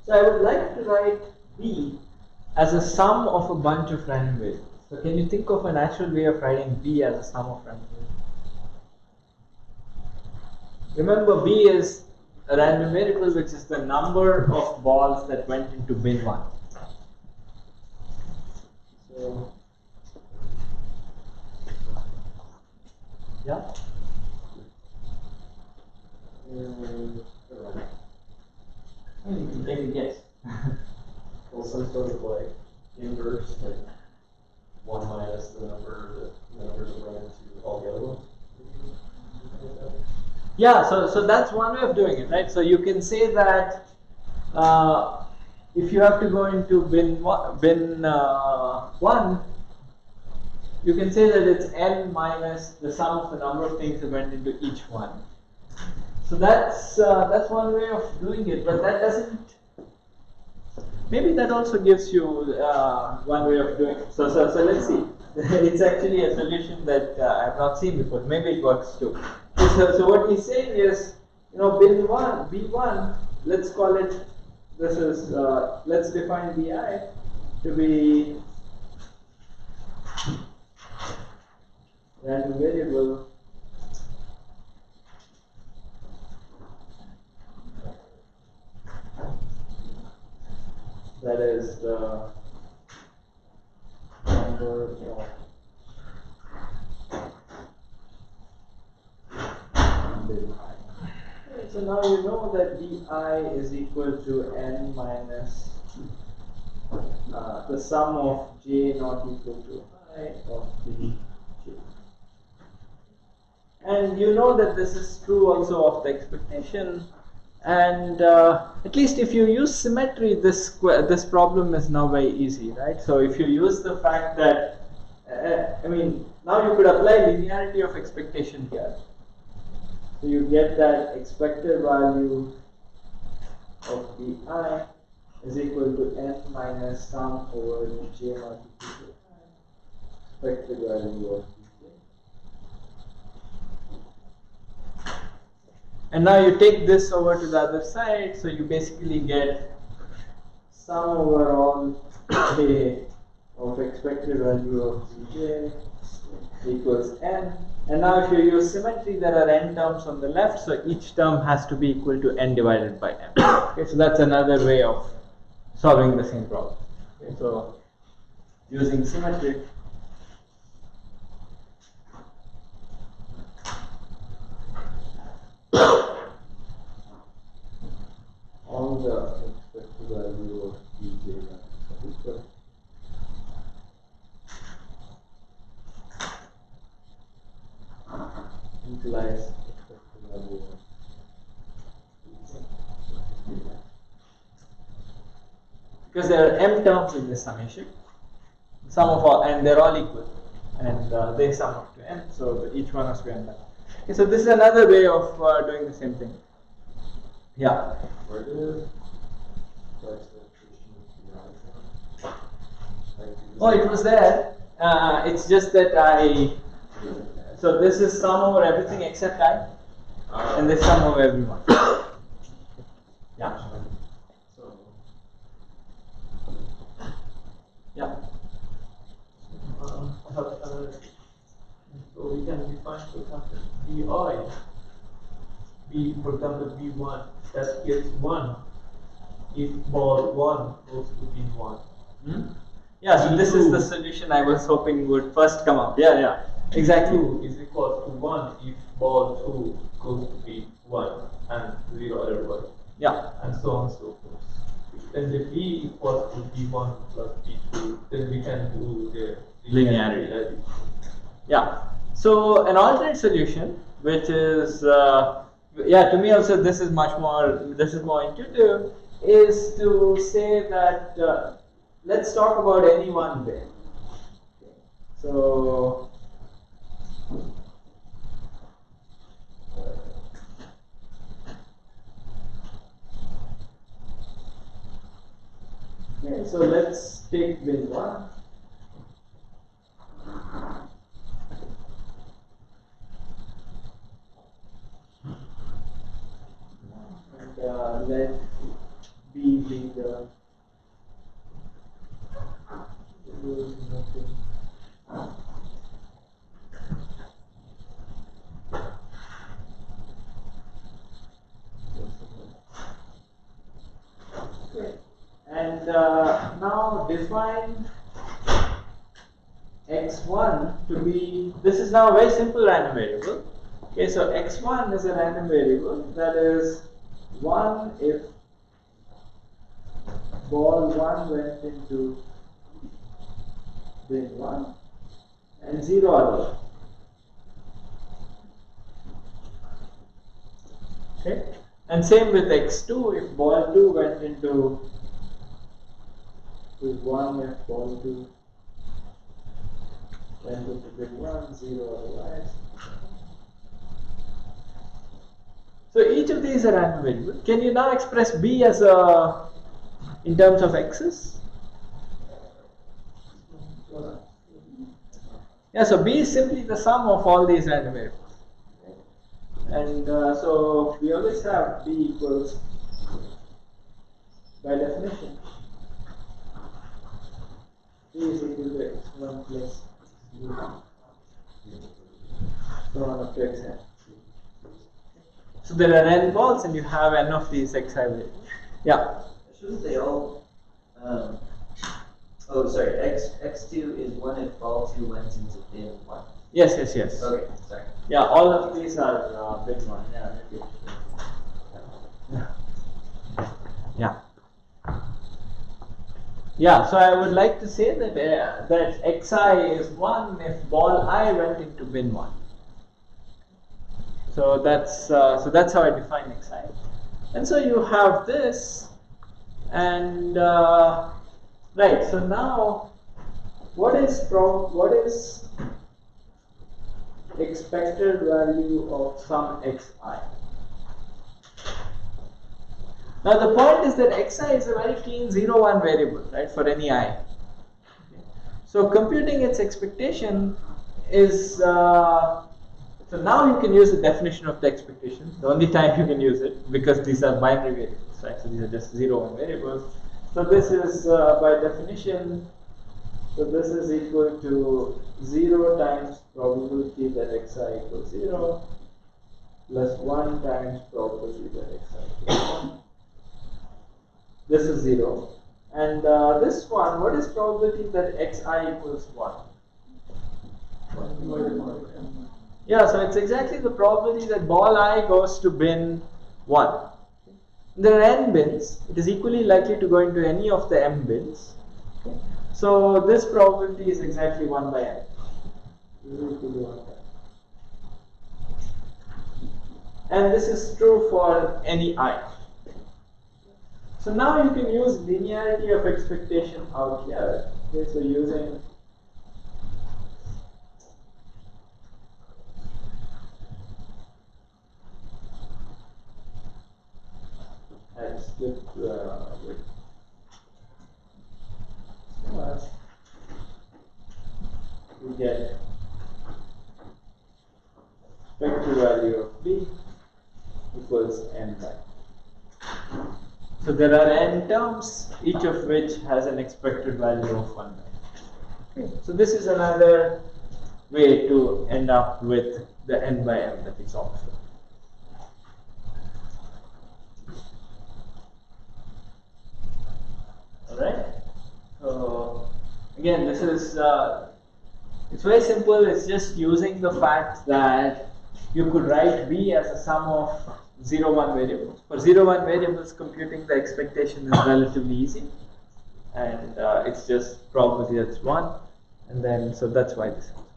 So I would like to write B as a sum of a bunch of random variables. So can you think of a natural way of writing B as a sum of random variables? Remember, B is a random variable, which is the number of balls that went into bin 1. So, yeah? You can take a guess. Well, some sort of like inverse, like 1 minus the number that the numbers are run into all the other ones. Yeah, so that's one way of doing it, right? So you can say that if you have to go into bin 1, you can say that it's n minus the sum of the number of things that went into each one. So that's one way of doing it, but that doesn't. Maybe that also gives you one way of doing it. So let's see. It's actually a solution that I have not seen before. Maybe it works too. It's so what he's saying is, bin one, B1, let's call it, this is, let's define BI to be random variable that is the number of bin I. Okay, so now you know that bi is equal to n minus the sum of j not equal to I of the j. And you know that this is true also of the expectation. And at least if you use symmetry, this problem is now very easy, right? So if you use the fact that, now you could apply linearity of expectation here. So you get that expected value of bi is equal to n minus sum over j not equal to I, expected value of bj. And now you take this over to the other side, so you basically get sum over all j of expected value of bj equals n. And now if you use symmetry, there are n terms on the left, so each term has to be equal to n divided by m. Okay, so that's another way of solving the same problem. Okay, so using symmetry, all the expected value of bj equal implies expected value of bj. Because there are m terms in this summation, sum of all, and they're all equal, and they sum up to n, so each one has to end up. Okay, so this is another way of doing the same thing. Yeah. Where did Oh, it was there. It's just that so this is sum over everything except I, and this sum over everyone. Yeah. Yeah. So we can define, for example, BI, for example, B1, that gets 1 if ball 1 goes to B1. Yeah, so this is the solution I was hoping would first come up. Yeah, exactly. 2 is equal to 1 if ball 2 goes to B1 and 0 otherwise. Yeah. And so on and so forth. Then the B equals to B1 plus B2, then we can do the Linearity. Yeah. So an alternate solution, which is to me also this is more intuitive, is to say that let's talk about any one way. So so let's take bin 1. And let B be the okay. And now define x1 to be, this is now a very simple random variable. Okay, so x1 is a random variable that is 1 if ball 1 went into bin 1 and 0 otherwise. Okay, and same with x2 if ball 2 went into bin 1 if ball 2 went into bin 1, 0 otherwise. So each of these are random variables. Can you now express B as a in terms of x's? Yeah, so B is simply the sum of all these random variables. And so we always have b equals, by definition, b is equal to x1 plus x2, so on up to xn. So there are n balls and you have n of these xi values. Yeah. Shouldn't they all, oh, sorry, x2 is 1 if ball 2 went into bin 1. Yes, yes, yes. Okay, sorry. Yeah, all of these are bin 1. Yeah, maybe. Yeah. Yeah, so I would like to say that that xi is 1 if ball I went into bin 1. So that's how I define xi. And so you have this, and right. So now, what is expected value of some xi? Now the point is that xi is a very clean 0-1 variable, right, for any I. Okay. So computing its expectation is, so now you can use the definition of the expectation, the only time you can use it, because these are binary variables, right, so these are just 0-1 variables. So this is by definition, so this is equal to 0 times probability that xi equals 0 plus 1 times probability that xi equals 1. This is 0. And this one, what is probability that xi equals 1? Yeah, so it's exactly the probability that ball I goes to bin 1. There are n bins. It is equally likely to go into any of the m bins. Okay. So this probability is exactly 1 by n. This is equal to 1 by n. And this is true for any I. So now you can use linearity of expectation out here. Okay, so using X with we get expected value of b equals n by. So there are n terms, each of which has an expected value of 1 by. Okay. So this is another way to end up with the n by m that is also. Alright. So again, this is it's very simple. It's just using the fact that you could write b as a sum of 0-1 variables. For 0-1 variables, computing the expectation is relatively easy, and it's just probability that's 1, and then so that's why this happens.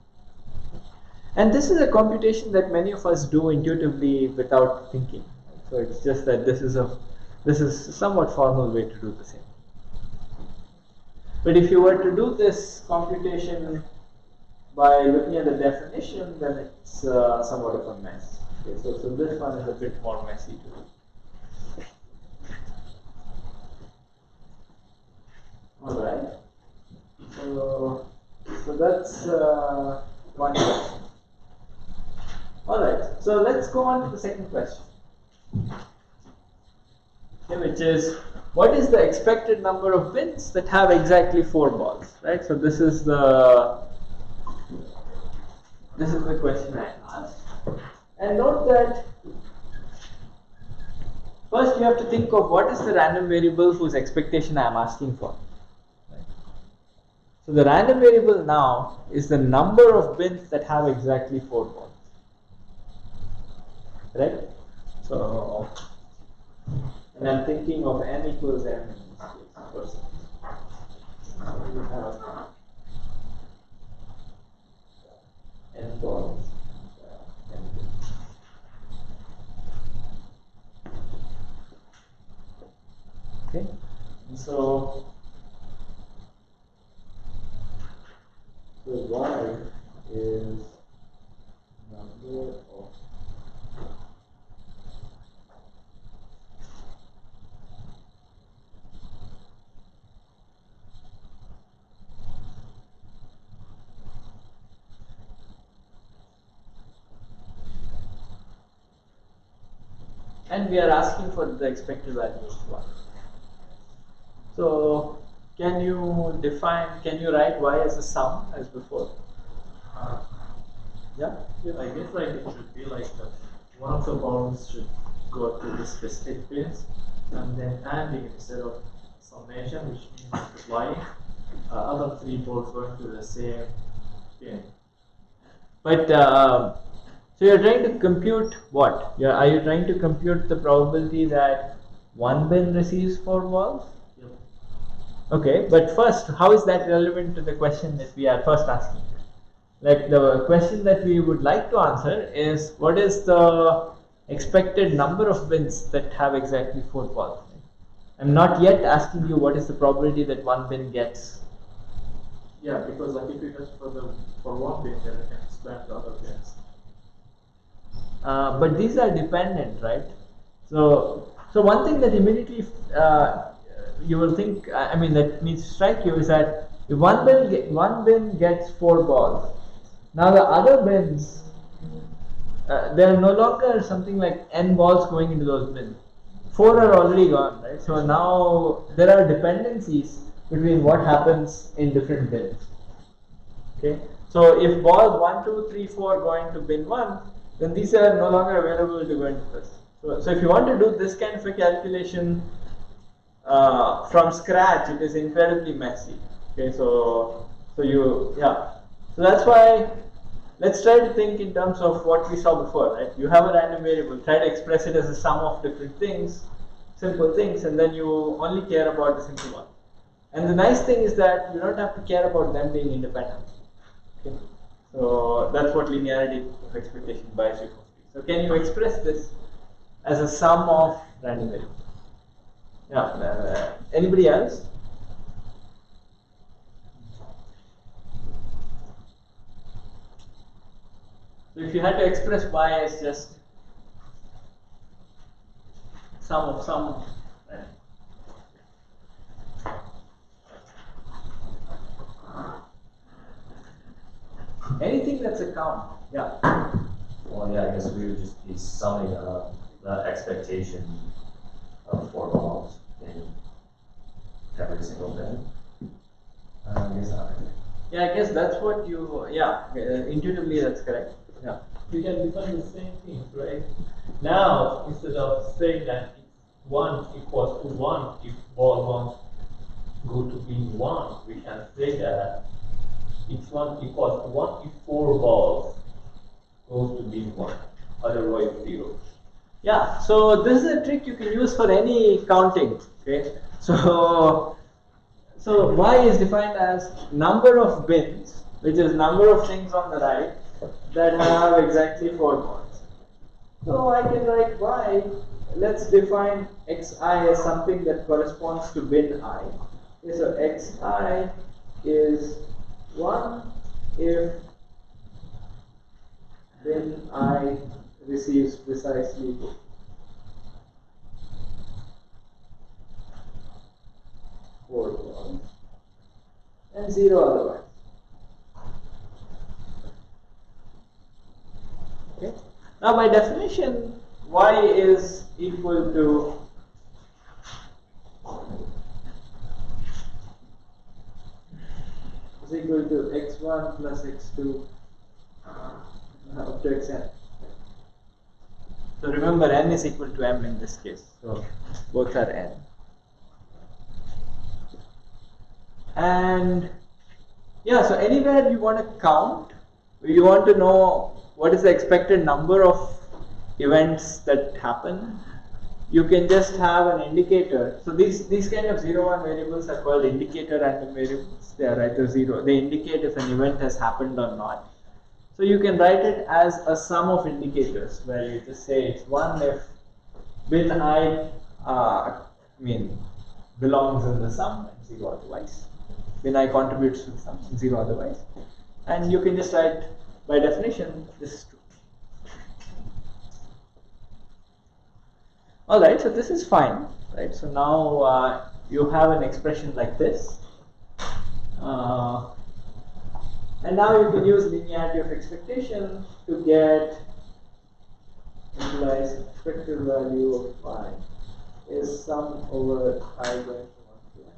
And this is a computation that many of us do intuitively without thinking. So it's just that this is a somewhat formal way to do the same. But if you were to do this computation by looking at the definition, then it's somewhat of a mess. Okay, so this one is a bit more messy to do. Alright. So that's one question. Alright, so let's go on to the second question. Okay, which is, what is the expected number of bins that have exactly 4 balls? Right? So this is the question I asked. And note that first you have to think of what is the random variable whose expectation I am asking for. Right? So the random variable now is the number of bins that have exactly 4 balls. Right? So, and I'm thinking of n equals m in this case first. So you have n balls. Okay, and so y is number of and we are asking for the expected value of 1. So can you write y as a sum as before? Yeah? I guess like it should be like one of the bounds should go to the specific bins, and then ANDing instead of summation, which means multiplying, other 3 balls going to the same bin. But so you're trying to compute what? Are you trying to compute the probability that one bin receives 4 balls? Yep. Okay, but first, how is that relevant to the question that we are first asking? Like the question that we would like to answer is, what is the expected number of bins that have exactly 4 balls? I'm not yet asking you what is the probability that one bin gets. Yeah, because like if you just for one bin, then you can expand the other bins. But these are dependent, right? So one thing that immediately you will think, that needs to strike you is that if one bin gets 4 balls, now the other bins, there are no longer something like n balls going into those bins. 4 are already gone, right? So now there are dependencies between what happens in different bins. Okay, so if balls 1, 2, 3, 4 go into bin 1, then these are no longer available to go into this. So if you want to do this kind of a calculation from scratch, it is incredibly messy. Okay, so that's why let's try to think in terms of what we saw before, right? You have a random variable, try to express it as a sum of different things, simple things, and then you only care about the simple one. And the nice thing is that you don't have to care about them being independent. Okay? So that's what linearity of expectation buys you. So can you express this as a sum of random variables? Yeah. Anybody else? So if you had to express y as just sum of sum, right? Anything that's a count, yeah. Well, yeah, I guess we would just be summing up the expectation of 4 balls in every single bin. I guess not. Yeah, I guess that's what you, intuitively that's correct. Yeah. We can define the same thing, right? Now, instead of saying that 1 equals to 1 if ball 1 go to bin 1, we can say that each 1 equals to 1 if 4 balls goes to bin 1, otherwise 0. Yeah, so this is a trick you can use for any counting. Okay, so y is defined as number of bins, which is number of things on the right that have exactly 4 balls. So I can write y. Let's define xi as something that corresponds to bin I. Okay, so xi is 1 if bin I receives precisely 4 balls and 0 otherwise. Okay. Now by definition, y is equal to x1 plus x2 up to xn. So remember, n is equal to m in this case. So both are n. And yeah, so anywhere you want to count, you want to know what is the expected number of events that happen, you can just have an indicator. So these kind of 0, 1 variables are called indicator random variables. They are either 0, they indicate if an event has happened or not. So you can write it as a sum of indicators, where you just say it's 1 if bin I belongs in the sum and 0 otherwise. Bin I contributes to the sum and 0 otherwise. And you can just write, by definition, this is true. Alright, so this is fine. Right? So now you have an expression like this. And now you can use linearity of expectation to get implies expected value of phi is sum over I going from 1 to n.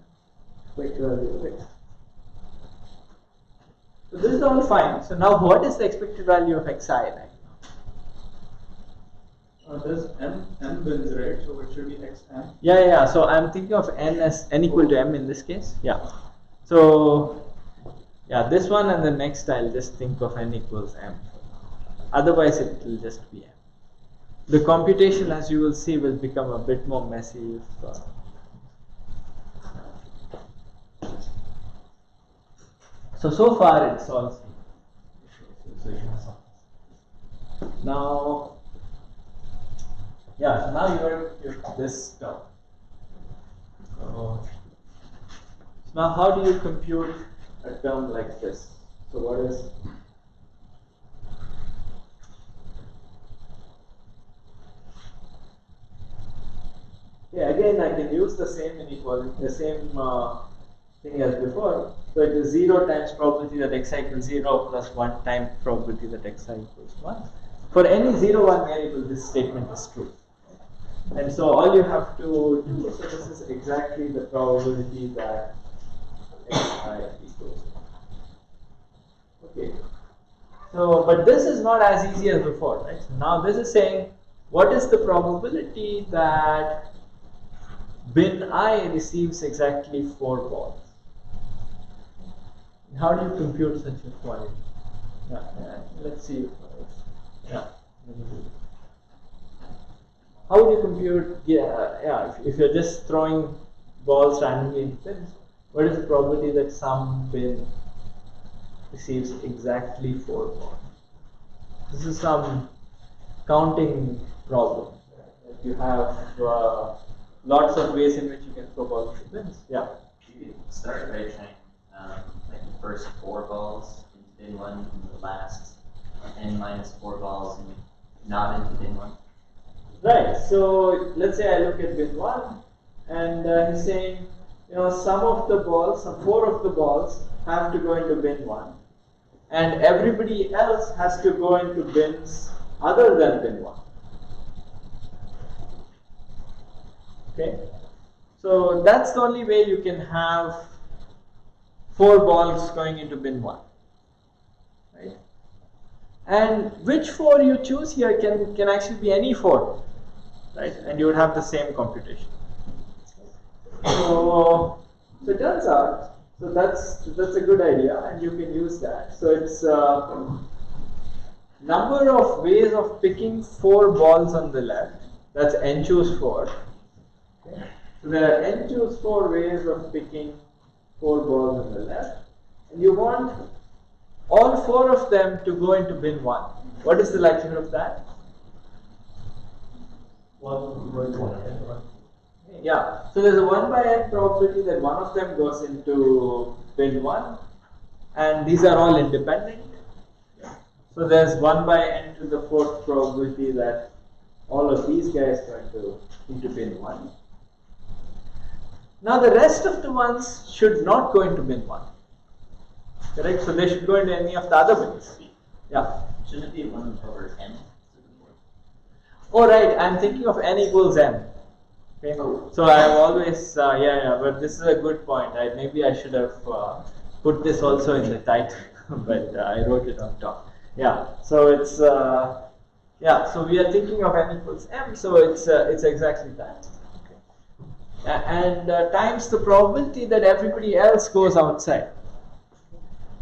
Expected value of x. So this is all fine. So now what is the expected value of xi right now? There's n bins, right? So it should be xn. Yeah. So I'm thinking of n as n equal to m in this case. Yeah. So yeah, this one and the next I'll just think of n equals m. Otherwise it will just be m. The computation, as you will see, will become a bit more messy if so far it's all same. Now, yeah, so now you're this term. So now how do you compute a term like this? So what is again I can use the same inequality, the same thing as before. So it is 0 times probability that xi equals 0 plus 1 times probability that xi equals 1. For any 0, 1 variable, this statement is true. And so all you have to do, so this is exactly the probability that xi equals 1. Okay. So, but this is not as easy as before, right? So now this is saying, what is the probability that bin I receives exactly 4 balls? How do you compute such a quantity? Yeah. Let's see. Yeah. How would you compute? If you're just throwing balls randomly in bins, what is the probability that some bin receives exactly 4 balls? This is some counting problem. You have lots of ways in which you can throw balls into bins. Yeah. You could start by trying like the first 4 balls into bin 1 and the last n minus 4 balls and not into bin 1. Right. So let's say I look at bin 1 and he's saying, some of the balls, some 4 of the balls have to go into bin 1 and everybody else has to go into bins other than bin 1. Okay. So that's the only way you can have 4 balls going into bin 1. Right? And which 4 you choose here can actually be any 4. Right? And you would have the same computation. So it turns out, so that's a good idea and you can use that. So it's number of ways of picking 4 balls on the left. That's n choose 4. Okay. So there are n choose 4 ways of picking 4 balls on the left. And you want all 4 of them to go into bin 1. What is the likelihood of that? 1/n. Yeah, so there's a 1 by n probability that one of them goes into bin 1 and these are all independent. So there's 1 by n to the 4th probability that all of these guys go into bin 1. Now the rest of the ones should not go into bin 1. Correct? So they should go into any of the other bins. Yeah. Shouldn't it be 1 over n? Oh right, I'm thinking of n equals m. Okay. So I have always, but this is a good point. Maybe I should have put this also in the title, but I wrote it on top. Yeah. So it's, so we are thinking of n equals m, so it's exactly that. Okay. And times the probability that everybody else goes outside.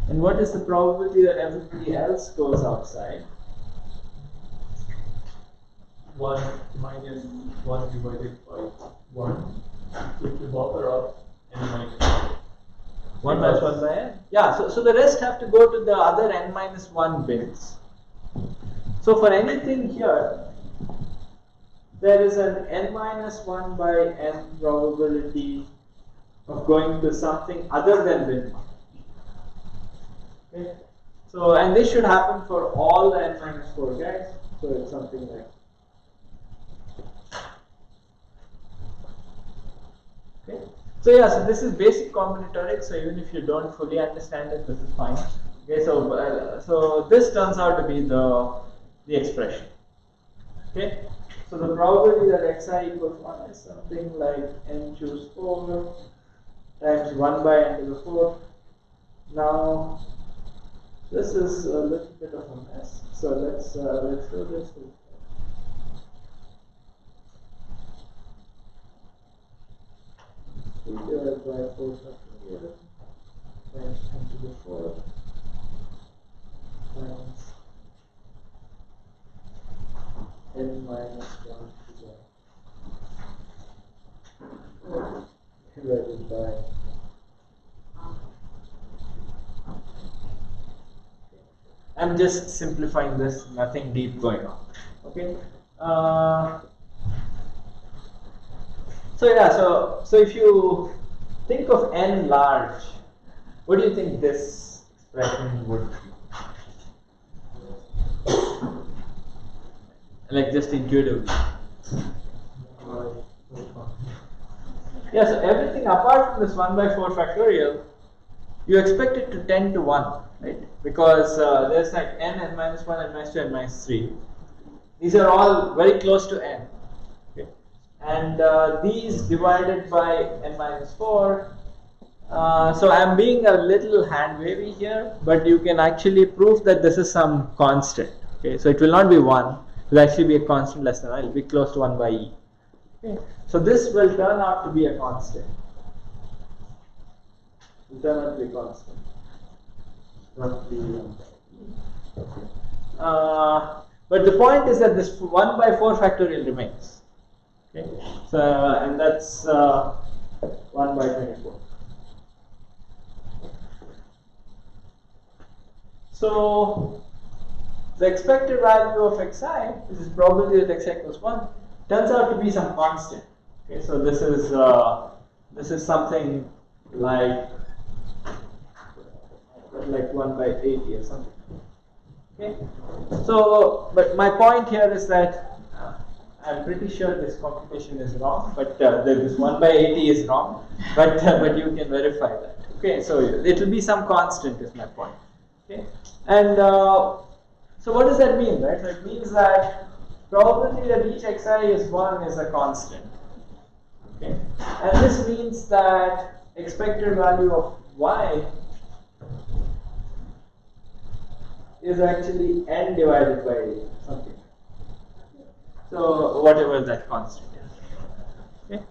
And what is the probability that everybody else goes outside? 1 minus 1 divided by 1, which is author of n minus 1 minus 1 by n. Yeah, so the rest have to go to the other n minus 1 bins. So for anything here, there is an n minus 1 by n probability of going to something other than bin 1. Okay. So, and this should happen for all the n minus 4 guys. So it's something like. Okay. So yeah, so this is basic combinatorics. So even if you don't fully understand it, this is fine. Okay. So this turns out to be the expression. Okay, so the probability that xi equals 1 is something like n choose 4 times 1 by n to the 4. Now, this is a little bit of a mess. So let's do this. 3 divided by 4 factorial times n to the 4 times n minus 1 to the 4 divided by I'm just simplifying this, nothing deep going on. Okay. So if you think of n large, what do you think this expression would be? Like just intuitively. Yeah, so everything apart from this 1 by 4 factorial, you expect it to tend to 1, right? Because there's like n minus 1, n minus 2, n minus 3. These are all very close to n. Okay. And these divided by n minus 4. So I'm being a little hand wavy here, but you can actually prove that this is some constant. Okay, so it will not be 1, it will actually be a constant less than 1, it will be close to 1 by e. Okay. So this will turn out to be a constant. It will turn out to be a constant. Roughly 1 by e. But the point is that this 1 by 4 factorial remains. Okay. So, and that's 1 by 24. So the expected value of xi, which is probability that xi equals 1, turns out to be some constant. Okay, so this is something like 1 by 80 or something. Okay, so but my point here is that I'm pretty sure this computation is wrong, but this 1 by 80 is wrong, but you can verify that. Okay, so it will be some constant is my point. Okay, and so what does that mean, right? So it means that probability that each xi is 1 is a constant. Okay, and this means that expected value of y is actually n divided by something. So whatever that constant is. Okay.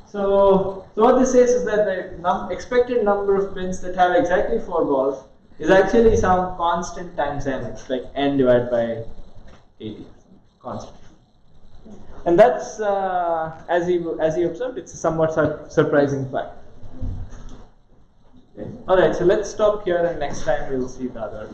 So what this says is that the expected number of pins that have exactly 4 balls is actually some constant times n. It's like n divided by 80, constant. And that's as you observed, it's a somewhat surprising fact. Okay. All right, so let's stop here, and next time we'll see the other.